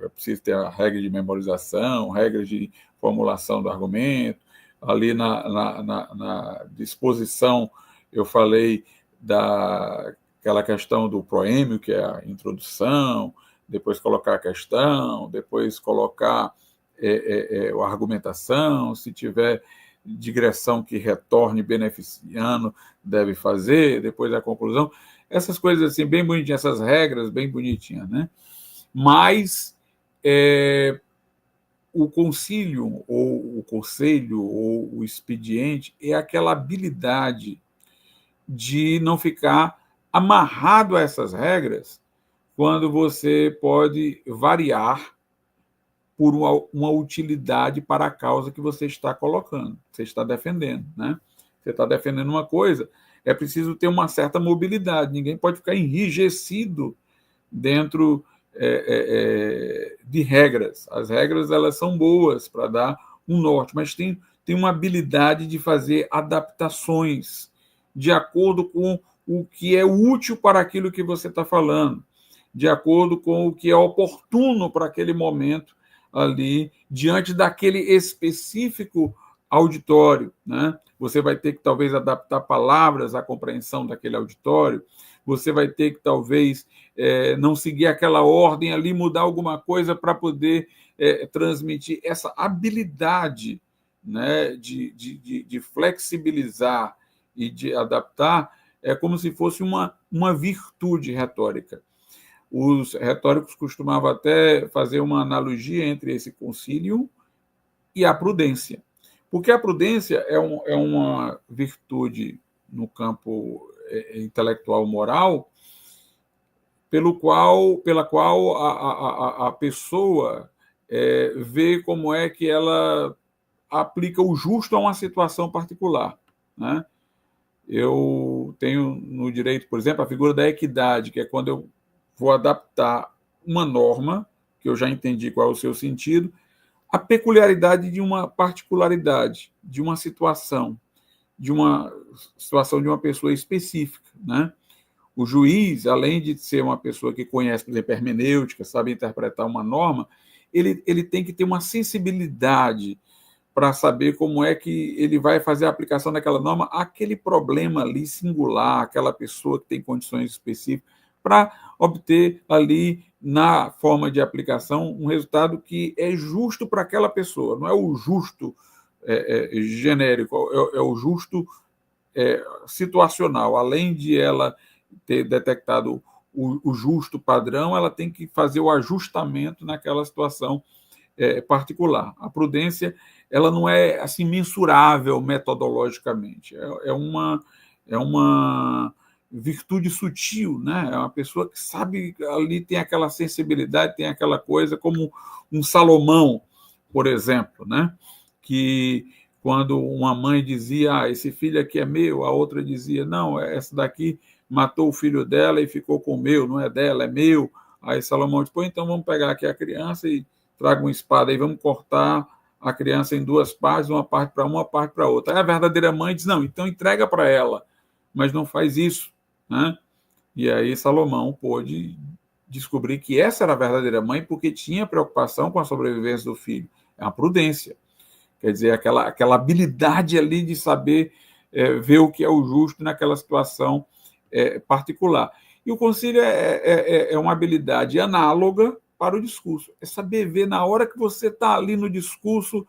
É preciso ter a regra de memorização, regra de formulação do argumento. Ali na disposição, eu falei daquela questão do proêmio, que é a introdução, depois colocar a questão, depois colocar a argumentação, se tiver digressão que retorne beneficiando, deve fazer, depois a conclusão. Essas coisas assim, bem bonitinhas, essas regras bem bonitinhas, né? Mas o concílio, ou o conselho, ou o expediente, é aquela habilidade de não ficar amarrado a essas regras quando você pode variar por uma utilidade para a causa que você está colocando, você está defendendo, né? Você está defendendo uma coisa, é preciso ter uma certa mobilidade, ninguém pode ficar enrijecido dentro de regras. As regras, elas são boas para dar um norte, mas tem uma habilidade de fazer adaptações de acordo com o que é útil para aquilo que você está falando, de acordo com o que é oportuno para aquele momento ali, diante daquele específico auditório, né? Você vai ter que, talvez, adaptar palavras à compreensão daquele auditório, você vai ter que, talvez, não seguir aquela ordem ali, mudar alguma coisa para poder transmitir essa habilidade, né, de flexibilizar e de adaptar, é como se fosse uma virtude retórica. Os retóricos costumavam até fazer uma analogia entre esse concílio e a prudência, porque a prudência é uma virtude no campo intelectual moral, pela qual a pessoa vê como é que ela aplica o justo a uma situação particular, né? Eu tenho no direito, por exemplo, a figura da equidade, que é quando eu vou adaptar uma norma, que eu já entendi qual é o seu sentido, à peculiaridade de uma particularidade, de uma situação de uma pessoa específica, né? O juiz, além de ser uma pessoa que conhece, por exemplo, hermenêutica, sabe interpretar uma norma, ele tem que ter uma sensibilidade para saber como é que ele vai fazer a aplicação daquela norma àquele problema ali singular, aquela pessoa que tem condições específicas, para obter ali, na forma de aplicação, um resultado que é justo para aquela pessoa. Não é o justo genérico, é o justo situacional. Além de ela ter detectado o justo padrão, ela tem que fazer o ajustamento naquela situação particular. A prudência, ela não é assim mensurável metodologicamente, é uma virtude sutil, né? É uma pessoa que sabe, ali tem aquela sensibilidade, tem aquela coisa, como um Salomão, por exemplo, né? Que quando uma mãe dizia, esse filho aqui é meu, a outra dizia, não, essa daqui matou o filho dela e ficou com o meu, não é dela, é meu. Aí Salomão disse, então vamos pegar aqui a criança e traga uma espada e vamos cortar a criança em duas partes, uma parte para uma parte para outra. Aí a verdadeira mãe diz, não, então entrega para ela, mas não faz isso, né? E aí Salomão pôde descobrir que essa era a verdadeira mãe, porque tinha preocupação com a sobrevivência do filho. É uma prudência. Quer dizer, aquela habilidade ali de saber ver o que é o justo naquela situação particular. E o concílio é uma habilidade análoga para o discurso. É saber ver, na hora que você está ali no discurso,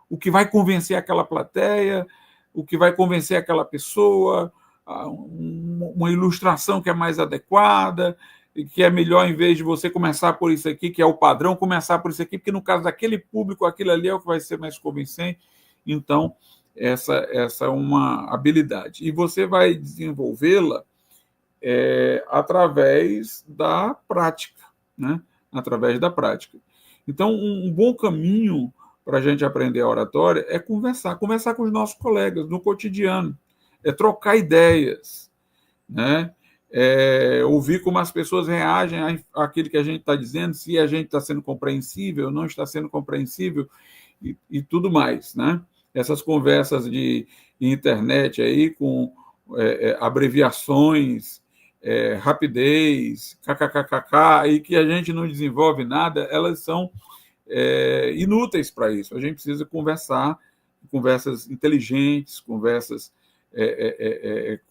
o que vai convencer aquela plateia, o que vai convencer aquela pessoa, uma ilustração que é mais adequada, e que é melhor, em vez de você começar por isso aqui, que é o padrão, começar por isso aqui, porque no caso daquele público, aquilo ali é o que vai ser mais convincente. Então, essa é uma habilidade. E você vai desenvolvê-la através da prática, né? Através da prática. Então, um bom caminho para a gente aprender a oratória é conversar com os nossos colegas no cotidiano, é trocar ideias, né? Ouvir como as pessoas reagem àquilo que a gente está dizendo, se a gente está sendo compreensível, não está sendo compreensível e tudo mais, né? Essas conversas de internet aí com abreviações, rapidez, kkkk, e que a gente não desenvolve nada, elas são inúteis para isso. A gente precisa conversar, conversas inteligentes, conversas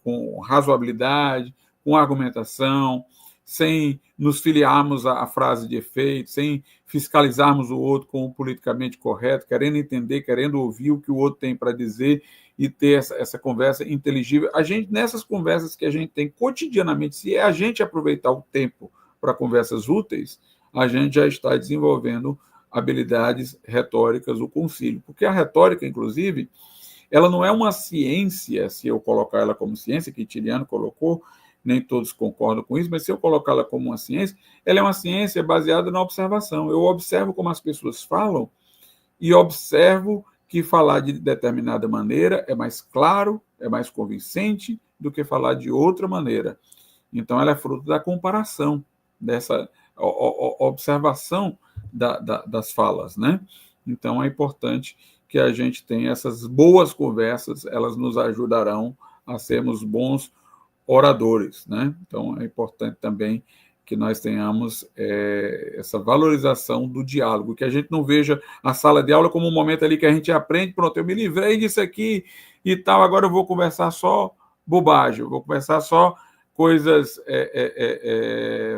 com razoabilidade, com argumentação, sem nos filiarmos à frase de efeito, sem fiscalizarmos o outro com o politicamente correto, querendo entender, querendo ouvir o que o outro tem para dizer e ter essa conversa inteligível. A gente, nessas conversas que a gente tem cotidianamente, se a gente aproveitar o tempo para conversas úteis, a gente já está desenvolvendo habilidades retóricas, o concílio. Porque a retórica, inclusive, ela não é uma ciência, se eu colocar ela como ciência, que Tiliano colocou, nem todos concordam com isso, mas se eu colocá-la como uma ciência, ela é uma ciência baseada na observação. Eu observo como as pessoas falam e observo que falar de determinada maneira é mais claro, é mais convincente do que falar de outra maneira. Então, ela é fruto da comparação, dessa observação das falas, né? Então, é importante que a gente tenha essas boas conversas, elas nos ajudarão a sermos bons oradores, né? Então, é importante também que nós tenhamos essa valorização do diálogo, que a gente não veja a sala de aula como um momento ali que a gente aprende, pronto, eu me livrei disso aqui e tal, agora eu vou conversar só bobagem, eu vou conversar só coisas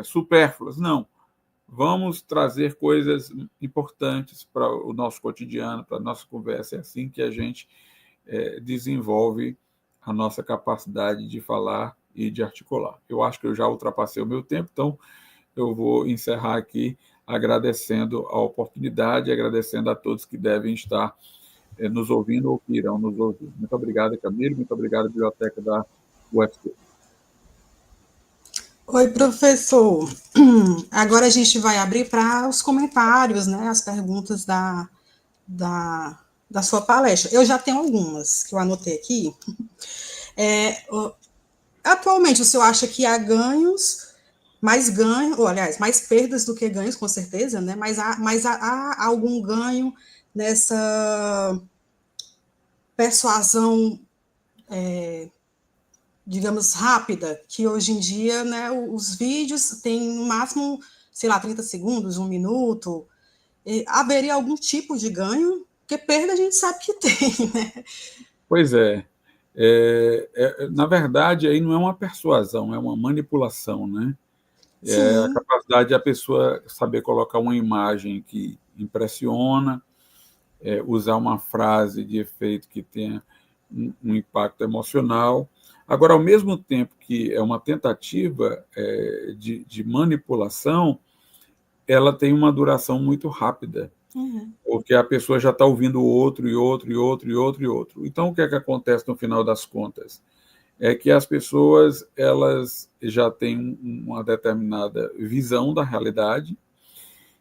supérfluas. Não, vamos trazer coisas importantes para o nosso cotidiano, para a nossa conversa. É assim que a gente desenvolve a nossa capacidade de falar e de articular. Eu acho que eu já ultrapassei o meu tempo, então eu vou encerrar aqui agradecendo a oportunidade, agradecendo a todos que devem estar nos ouvindo ou que irão nos ouvir. Muito obrigado, Camilo, muito obrigado, Biblioteca da UFC. Oi, professor. Agora a gente vai abrir para os comentários, né, as perguntas da sua palestra. Eu já tenho algumas que eu anotei aqui. Atualmente, o senhor acha que há ganhos, ou aliás, mais perdas do que ganhos, com certeza, né? Mas há algum ganho nessa persuasão, digamos, rápida, que hoje em dia, né, os vídeos têm no máximo, sei lá, 30 segundos, 1 minuto. Haveria algum tipo de ganho? Porque perda a gente sabe que tem, né? Pois na verdade, aí não é uma persuasão, é uma manipulação, né? É a Sim. capacidade da pessoa saber colocar uma imagem que impressiona, usar uma frase de efeito que tenha um impacto emocional. Agora, ao mesmo tempo que é uma tentativa de manipulação, ela tem uma duração muito rápida, porque a pessoa já está ouvindo outro, e outro, e outro, e outro, e outro. Então, o que é que acontece no final das contas? É que as pessoas elas já têm uma determinada visão da realidade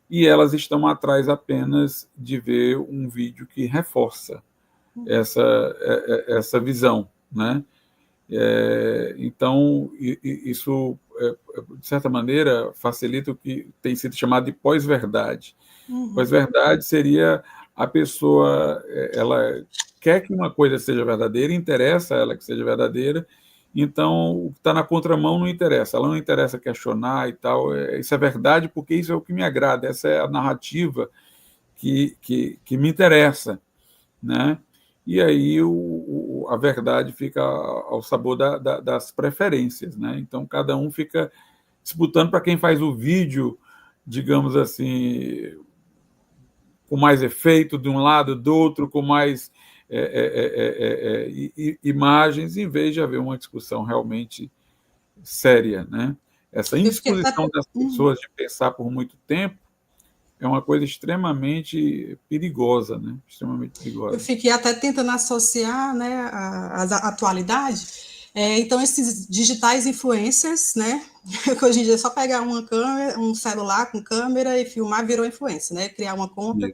e elas estão atrás apenas de ver um vídeo que reforça essa visão, né? Então, isso, de certa maneira, facilita o que tem sido chamado de pós-verdade. Pós-verdade seria a pessoa, ela quer que uma coisa seja verdadeira, interessa a ela que seja verdadeira, então o que está na contramão não interessa, ela não interessa questionar e tal, isso é verdade porque isso é o que me agrada, essa é a narrativa que me interessa, né? E aí a verdade fica ao sabor das preferências, né? Então cada um fica disputando para quem faz o vídeo, digamos assim, com mais efeito de um lado, do outro, com mais imagens, em vez de haver uma discussão realmente séria, né? Essa indisposição das pessoas de pensar por muito tempo é uma coisa extremamente perigosa, né? Extremamente perigosa. Eu fiquei até tentando associar, né, a atualidade. Então, esses digitais influencers, né, que hoje em dia é só pegar uma câmera, um celular com câmera e filmar, virou influencer, né? Criar uma conta.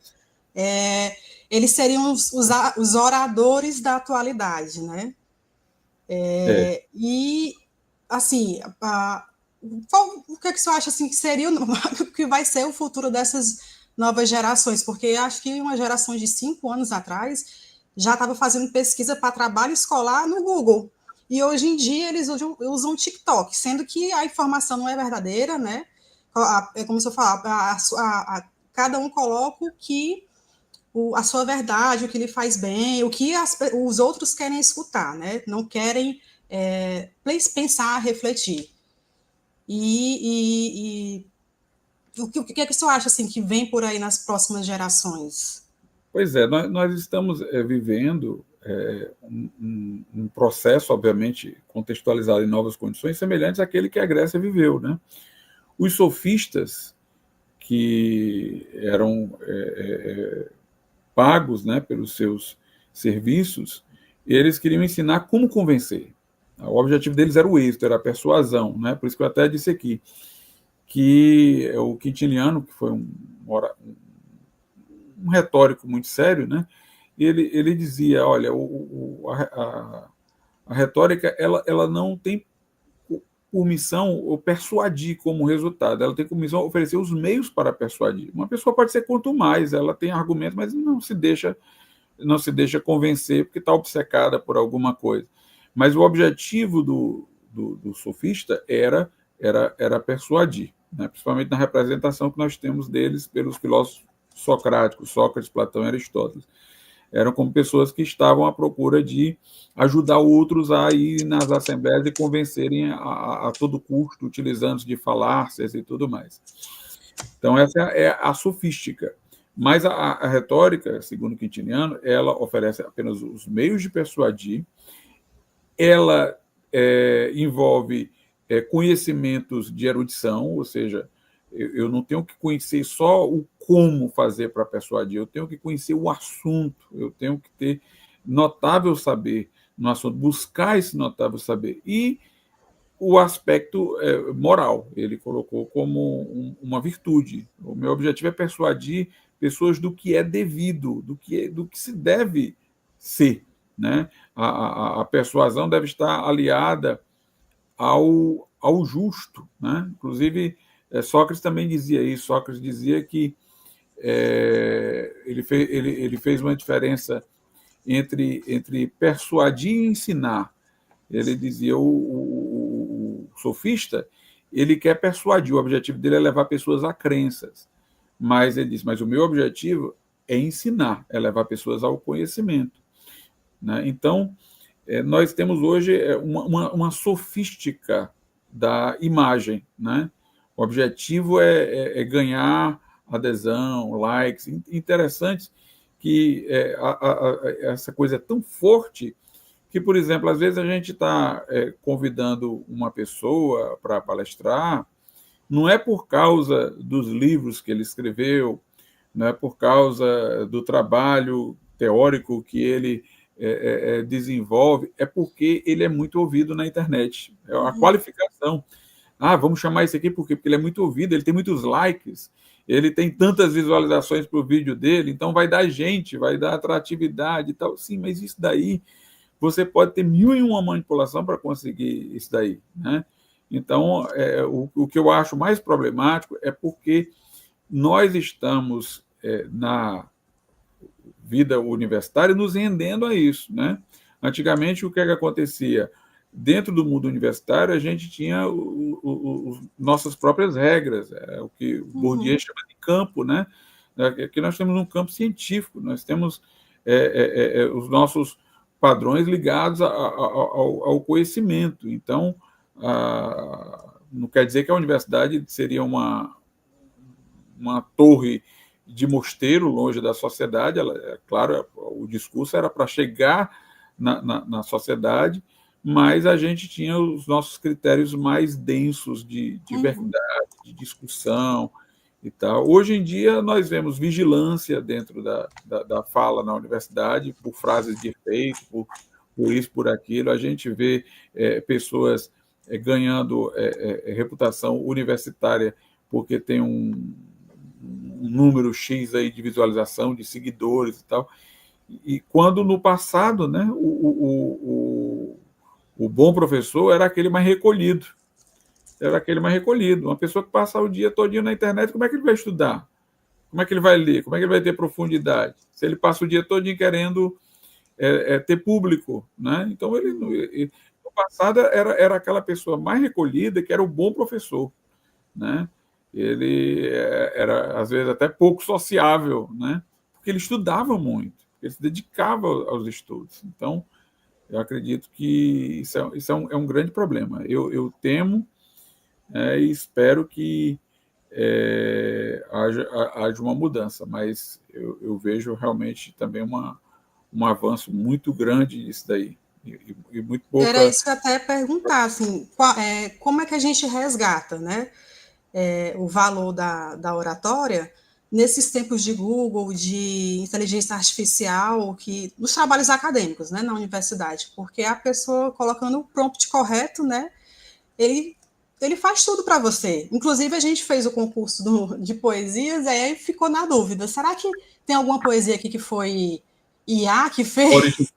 Eles seriam os oradores da atualidade, né? E, assim, o que é que você acha assim, que seria que vai ser o futuro dessas novas gerações? Porque acho que uma geração de 5 anos atrás já estava fazendo pesquisa para trabalho escolar no Google. E hoje em dia eles usam TikTok, sendo que a informação não é verdadeira, né? É como se eu falar, cada um coloca a sua verdade, o que lhe faz bem, o que os outros querem escutar, né? Não querem pensar, refletir. E o que é que você acha assim, que vem por aí nas próximas gerações? Pois é, nós estamos vivendo um processo, obviamente, contextualizado em novas condições, semelhantes àquele que a Grécia viveu, né? Os sofistas, que eram pagos, né, pelos seus serviços, eles queriam ensinar como convencer. O objetivo deles era o êxito, era a persuasão, né? Por isso que eu até disse aqui que o Quintiliano, que foi um retórico muito sério, né? Ele dizia, olha, a retórica ela não tem por missão persuadir como resultado, ela tem como missão oferecer os meios para persuadir. Uma pessoa pode ser quanto mais, ela tem argumentos, mas não se deixa convencer porque está obcecada por alguma coisa. Mas o objetivo do sofista era persuadir, né? Principalmente na representação que nós temos deles pelos filósofos socráticos, Sócrates, Platão e Aristóteles. Eram como pessoas que estavam à procura de ajudar outros a ir nas assembleias e convencerem a todo custo, utilizando de falácias e tudo mais. Então, essa é a sofística. Mas a retórica, segundo Quintiliano, ela oferece apenas os meios de persuadir, ela envolve conhecimentos de erudição, ou seja, eu não tenho que conhecer só o como fazer para persuadir, eu tenho que conhecer o assunto, eu tenho que ter notável saber no assunto, buscar esse notável saber. E o aspecto moral, ele colocou como uma virtude. O meu objetivo é persuadir pessoas do que é devido, do que se deve ser, né? A persuasão deve estar aliada ao justo, né? Inclusive, Sócrates também dizia isso. Sócrates dizia que ele fez uma diferença entre persuadir e ensinar. Ele dizia, o sofista, ele quer persuadir, o objetivo dele é levar pessoas a crenças. Mas ele diz, mas o meu objetivo é ensinar, é levar pessoas ao conhecimento, né? Então, nós temos hoje uma sofística da imagem, né? O objetivo é ganhar adesão, likes, interessantes, que essa coisa é tão forte que, por exemplo, às vezes a gente está convidando uma pessoa para palestrar, não é por causa dos livros que ele escreveu, não é por causa do trabalho teórico que ele desenvolve, é porque ele é muito ouvido na internet. É a qualificação. Ah, vamos chamar esse aqui por quê? Porque ele é muito ouvido, ele tem muitos likes, ele tem tantas visualizações para o vídeo dele, então vai dar gente, vai dar atratividade e tal. Sim, mas isso daí você pode ter 1001 manipulação para conseguir isso daí, né? Então, o que eu acho mais problemático é porque nós estamos na vida universitária nos rendendo a isso, né? Antigamente, o que acontecia? Dentro do mundo universitário, a gente tinha nossas próprias regras, o que o Bourdieu chama de campo, né? Aqui nós temos um campo científico, nós temos os nossos padrões ligados ao conhecimento. Então, não quer dizer que a universidade seria uma torre de mosteiro longe da sociedade. Claro, o discurso era para chegar na sociedade, mas a gente tinha os nossos critérios mais densos de verdade, de discussão e tal. Hoje em dia, nós vemos vigilância dentro da fala na universidade, por frases de efeito, por isso, por aquilo. A gente vê pessoas ganhando reputação universitária porque tem um número X aí de visualização, de seguidores e tal. E quando no passado, né, o bom professor era aquele mais recolhido. Era aquele mais recolhido. Uma pessoa que passa o dia todinho na internet, como é que ele vai estudar? Como é que ele vai ler? Como é que ele vai ter profundidade? Se ele passa o dia todinho querendo ter público, né? Então, no passado, era aquela pessoa mais recolhida que era o bom professor, né? Ele era, às vezes, até pouco sociável, né? Porque ele estudava muito, ele se dedicava aos estudos. Então, eu acredito que isso é um grande problema. Eu temo e espero que haja uma mudança, mas eu vejo realmente também um avanço muito grande nisso daí, e muito Era pouca... isso que eu até ia perguntar, assim, como é que a gente resgata, né, o valor da oratória nesses tempos de Google, de inteligência artificial, que nos trabalhos acadêmicos, né, na universidade, porque a pessoa colocando o prompt correto, né, ele faz tudo para você. Inclusive, a gente fez o concurso de poesias, e aí ficou na dúvida, será que tem alguma poesia aqui que foi IA que fez?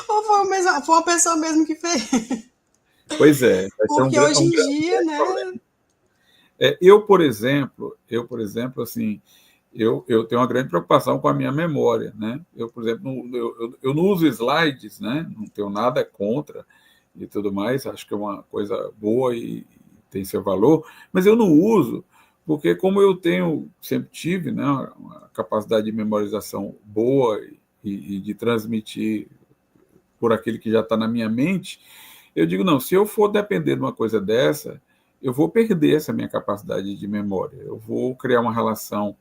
Ou foi uma pessoa mesmo que fez? Pois é, vai ser Porque hoje em dia, né? problema. Eu, por exemplo, assim, eu tenho uma grande preocupação com a minha memória, né? Eu, por exemplo, eu não uso slides, né? Não tenho nada contra e tudo mais, acho que é uma coisa boa e tem seu valor, mas eu não uso porque, como eu sempre tive, né, uma capacidade de memorização boa e de transmitir por aquilo que já está na minha mente, eu digo, não, se eu for depender de uma coisa dessa, eu vou perder essa minha capacidade de memória, eu vou criar uma relação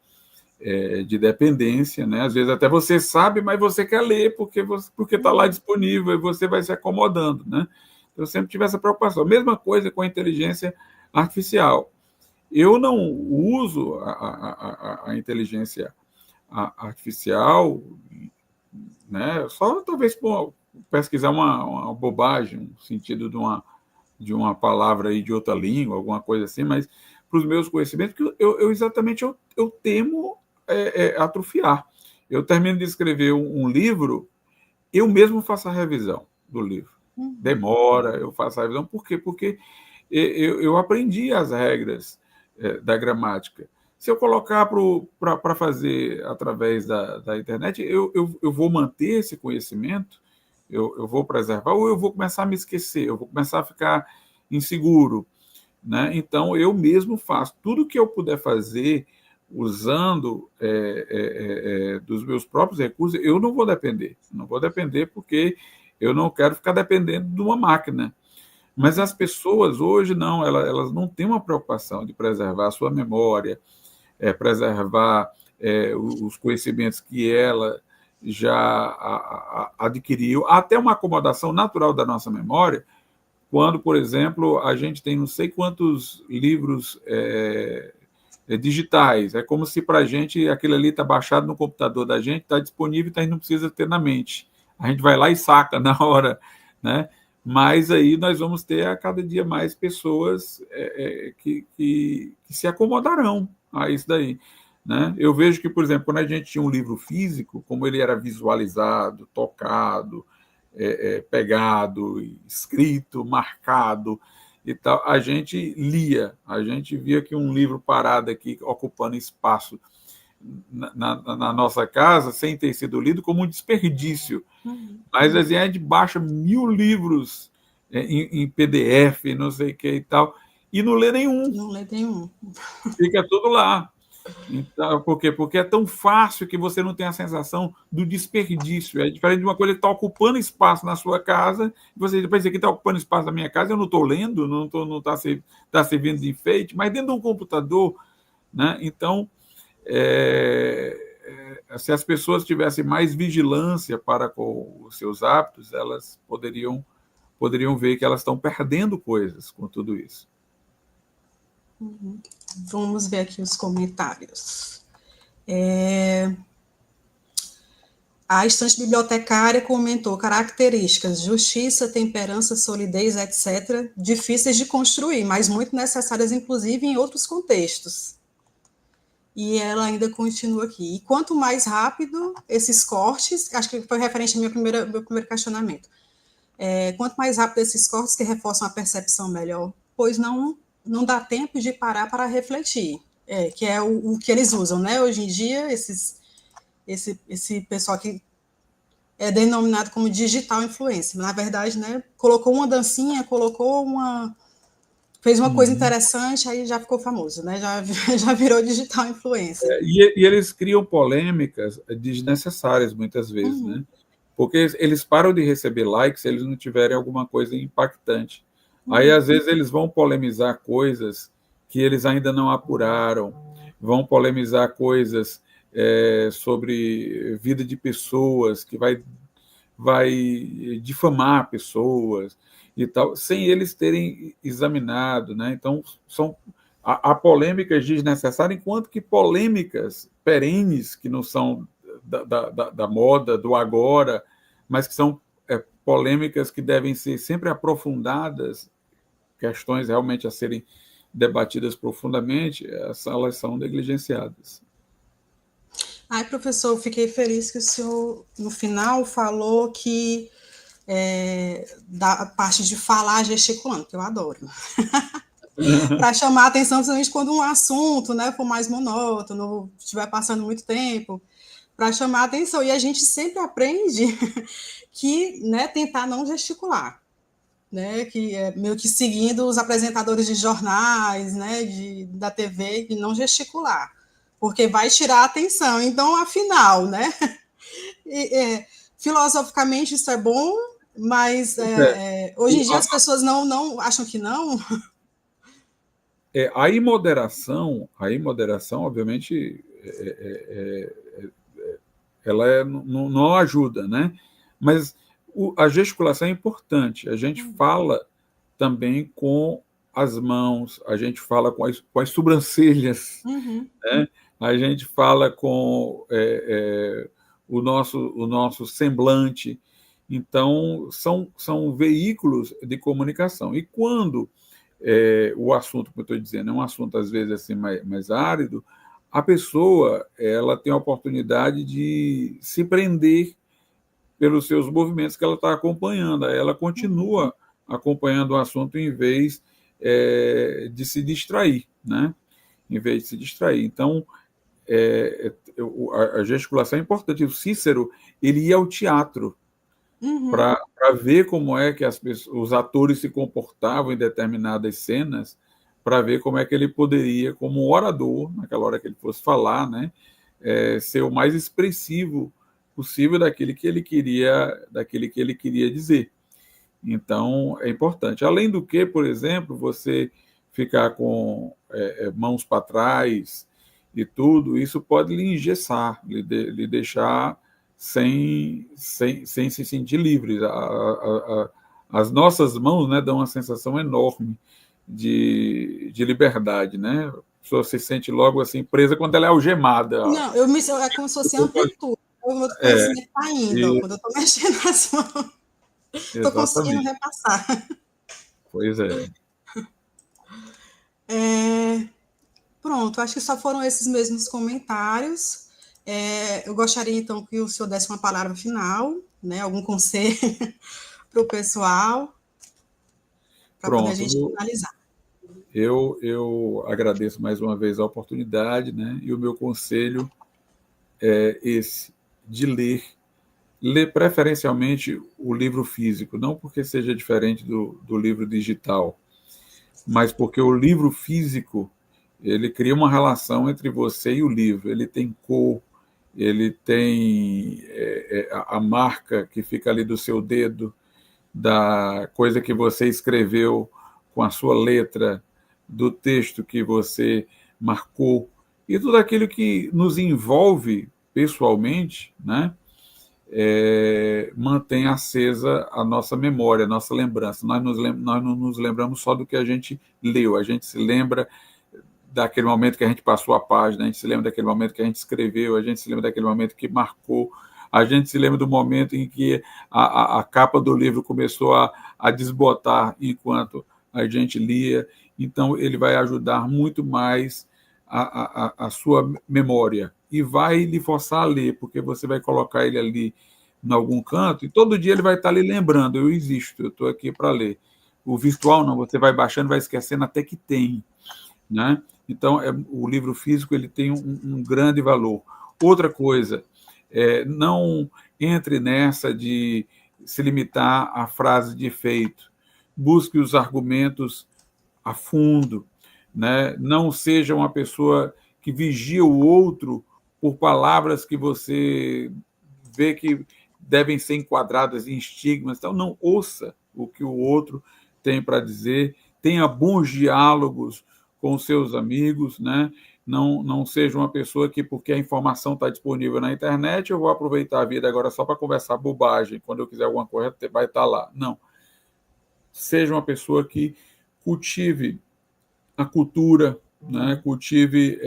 de dependência, né? Às vezes até você sabe, mas você quer ler porque está lá disponível e você vai se acomodando, né? Eu sempre tive essa preocupação. Mesma coisa com a inteligência artificial. Eu não uso a inteligência artificial, né? Só talvez pesquisar uma bobagem, no sentido de uma palavra aí de outra língua, alguma coisa assim, mas para os meus conhecimentos, que exatamente eu temo atrofiar. Eu termino de escrever um livro, eu mesmo faço a revisão do livro. Demora, eu faço a revisão. Por quê? Porque eu aprendi as regras da gramática. Se eu colocar para fazer através da internet, eu vou manter esse conhecimento, eu vou preservar, ou eu vou começar a me esquecer, eu vou começar a ficar inseguro, né? Então, eu mesmo faço tudo que eu puder fazer usando dos meus próprios recursos, eu não vou depender porque eu não quero ficar dependendo de uma máquina. Mas as pessoas hoje não, elas não têm uma preocupação de preservar a sua memória, preservar os conhecimentos que ela já adquiriu, até uma acomodação natural da nossa memória, quando, por exemplo, a gente tem não sei quantos livros digitais. É como se para a gente aquilo ali está baixado no computador da gente, está disponível, então a gente não precisa ter na mente. A gente vai lá e saca na hora, né? Mas aí nós vamos ter a cada dia mais pessoas que se acomodarão a isso daí, né? Eu vejo que, por exemplo, quando a gente tinha um livro físico, como ele era visualizado, tocado, pegado, escrito, marcado e tal, a gente lia, a gente via que um livro parado aqui, ocupando espaço na nossa casa, sem ter sido lido, como um desperdício. Mas assim, a gente baixa 1000 livros em PDF, não sei o que e tal, e não lê nenhum. Não lê nenhum. Fica tudo lá. Então, por quê? Porque é tão fácil que você não tem a sensação do desperdício. É diferente de uma coisa que está ocupando espaço na sua casa, e você depois aqui está ocupando espaço na minha casa, eu não estou lendo, não está servindo de enfeite, mas dentro de um computador, né? Então, se as pessoas tivessem mais vigilância para com os seus hábitos, elas poderiam ver que elas estão perdendo coisas com tudo isso. Vamos ver aqui os comentários. A estante bibliotecária comentou características, justiça, temperança, solidez, etc., difíceis de construir, mas muito necessárias, inclusive, em outros contextos. E ela ainda continua aqui. E quanto mais rápido esses cortes, acho que foi referente ao meu primeiro questionamento, quanto mais rápido esses cortes que reforçam a percepção melhor, pois não dá tempo de parar para refletir, que é o que eles usam, né? Hoje em dia, esse pessoal que é denominado como digital influencer, na verdade, né? Colocou uma dancinha, fez uma coisa interessante, aí já ficou famoso, né? Já virou digital influencer. E eles criam polêmicas desnecessárias muitas vezes, né? Porque eles param de receber likes se eles não tiverem alguma coisa impactante, Aí, às vezes, eles vão polemizar coisas que eles ainda não apuraram, vão polemizar coisas sobre vida de pessoas, que vai difamar pessoas e tal, sem eles terem examinado, né? Então, há polêmicas desnecessárias, enquanto que polêmicas perenes, que não são da moda, do agora, mas que são polêmicas que devem ser sempre aprofundadas, questões realmente a serem debatidas profundamente, elas são negligenciadas. Ai, professor, eu fiquei feliz que o senhor, no final, falou que da parte de falar gesticulando, que eu adoro. Para chamar a atenção, principalmente quando um assunto, né, for mais monótono, estiver passando muito tempo, para chamar a atenção. E a gente sempre aprende que, né, tentar não gesticular, né, que é meio que seguindo os apresentadores de jornais, né, da TV, e não gesticular, porque vai tirar a atenção. Então, afinal, né, filosoficamente isso é bom, mas hoje em dia as pessoas não acham que não. A imoderação, obviamente, ela não ajuda, né? Mas a gesticulação é importante. A gente fala também com as mãos, a gente fala com as sobrancelhas, né? A gente fala com o nosso semblante. Então, são veículos de comunicação. E quando o assunto, como eu estou dizendo, é um assunto, às vezes, assim, mais árido, a pessoa ela tem a oportunidade de se prender pelos seus movimentos que ela está acompanhando. Ela continua acompanhando o assunto em vez de se distrair, né? Em vez de se distrair. Então, a gesticulação é importante. O Cícero, ele ia ao teatro para ver como é que os atores se comportavam em determinadas cenas, para ver como é que ele poderia, como orador, naquela hora que ele fosse falar, né, ser o mais expressivo possível daquele que ele queria dizer. Então, é importante. Além do que, por exemplo, você ficar com mãos para trás e tudo, isso pode lhe engessar, lhe deixar sem se sentir livre. As nossas mãos, né, dão uma sensação enorme de liberdade, né? A pessoa se sente logo assim presa quando ela é algemada. Não, é como se fosse amplitude. O meu conhecimento está indo, quando eu estou mexendo as mãos. Estou conseguindo repassar. Pois é. Pronto, acho que só foram esses mesmos comentários. Eu gostaria, então, que o senhor desse uma palavra final, né, algum conselho para o pessoal, para poder a gente finalizar. Eu agradeço mais uma vez a oportunidade, né? E o meu conselho é esse, de ler preferencialmente o livro físico, não porque seja diferente do livro digital, mas porque o livro físico ele cria uma relação entre você e o livro. Ele tem cor, ele tem a marca que fica ali do seu dedo, da coisa que você escreveu com a sua letra, do texto que você marcou, e tudo aquilo que nos envolve pessoalmente, né? Mantém acesa a nossa memória, a nossa lembrança. Nós não nos lembramos só do que a gente leu, a gente se lembra daquele momento que a gente passou a página, a gente se lembra daquele momento que a gente escreveu, a gente se lembra daquele momento que marcou, a gente se lembra do momento em que a capa do livro começou a desbotar enquanto a gente lia. Então, ele vai ajudar muito mais a sua memória e vai lhe forçar a ler, porque você vai colocar ele ali em algum canto e todo dia ele vai estar lhe lembrando, eu existo, eu estou aqui para ler. O virtual não, você vai baixando, vai esquecendo até que tem, né? Então, o livro físico ele tem um grande valor. Outra coisa, não entre nessa de se limitar a frases de efeito. Busque os argumentos a fundo, né? Não seja uma pessoa que vigia o outro por palavras que você vê que devem ser enquadradas em estigmas. Então, não ouça o que o outro tem para dizer, tenha bons diálogos com seus amigos, né? Não seja uma pessoa que, porque a informação está disponível na internet, eu vou aproveitar a vida agora só para conversar bobagem, quando eu quiser alguma coisa, vai estar lá. Não. Seja uma pessoa que cultive a cultura, né? Cultive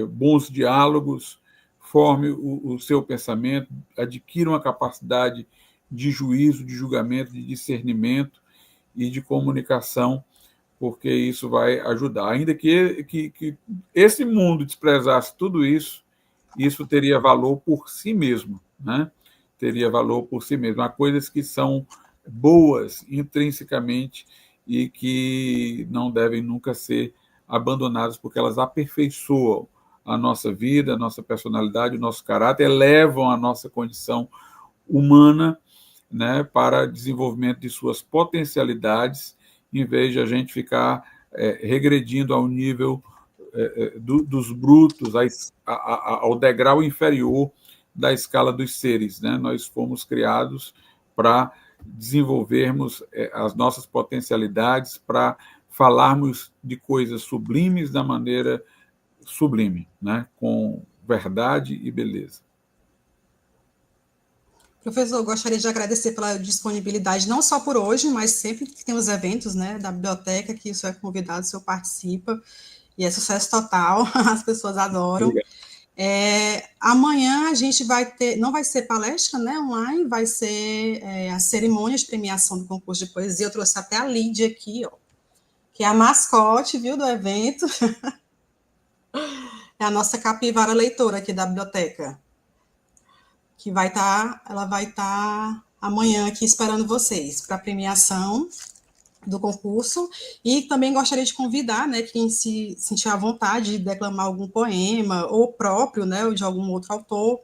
bons diálogos, forme o seu pensamento, adquira uma capacidade de juízo, de julgamento, de discernimento e de comunicação, porque isso vai ajudar. Ainda que esse mundo desprezasse tudo isso, isso teria valor por si mesmo, né? Teria valor por si mesmo. Há coisas que são boas intrinsecamente e que não devem nunca ser abandonadas, porque elas aperfeiçoam a nossa vida, a nossa personalidade, o nosso caráter, elevam a nossa condição humana, né, para desenvolvimento de suas potencialidades, em vez de a gente ficar regredindo ao nível dos brutos, ao degrau inferior da escala dos seres, né? Nós fomos criados para desenvolvermos as nossas potencialidades, para falarmos de coisas sublimes da maneira sublime, né? Com verdade e beleza. Professor, gostaria de agradecer pela disponibilidade, não só por hoje, mas sempre que tem os eventos, né, da biblioteca, que o senhor é convidado, o senhor participa, e é sucesso total, as pessoas adoram. Amanhã a gente vai ter, não vai ser palestra, né, online, vai ser a cerimônia de premiação do concurso de poesia. Eu trouxe até a Lídia aqui, ó, que é a mascote, viu, do evento. É a nossa capivara leitora aqui da biblioteca, que ela vai estar amanhã aqui esperando vocês para a premiação do concurso. E também gostaria de convidar, né, quem se sentir à vontade de declamar algum poema, ou próprio, né, ou de algum outro autor,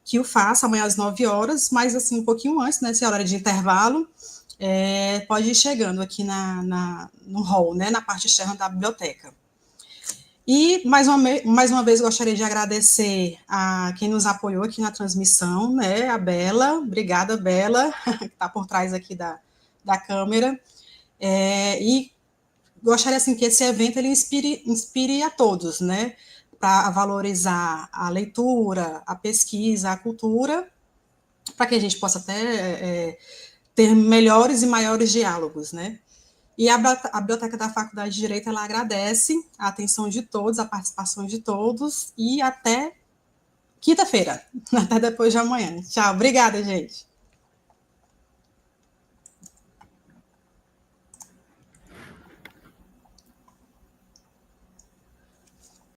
que o faça amanhã às 9 horas, mas assim, um pouquinho antes, né, se é hora de intervalo, pode ir chegando aqui no hall, né, na parte externa da biblioteca. E, mais uma vez, gostaria de agradecer a quem nos apoiou aqui na transmissão, né, a Bela. Obrigada, Bela, que está por trás aqui da câmera. E gostaria, assim, que esse evento ele inspire a todos, né, para valorizar a leitura, a pesquisa, a cultura, para que a gente possa até ter melhores e maiores diálogos, né. E a Biblioteca da Faculdade de Direito, ela agradece a atenção de todos, a participação de todos, e até quinta-feira, até depois de amanhã. Tchau, obrigada, gente.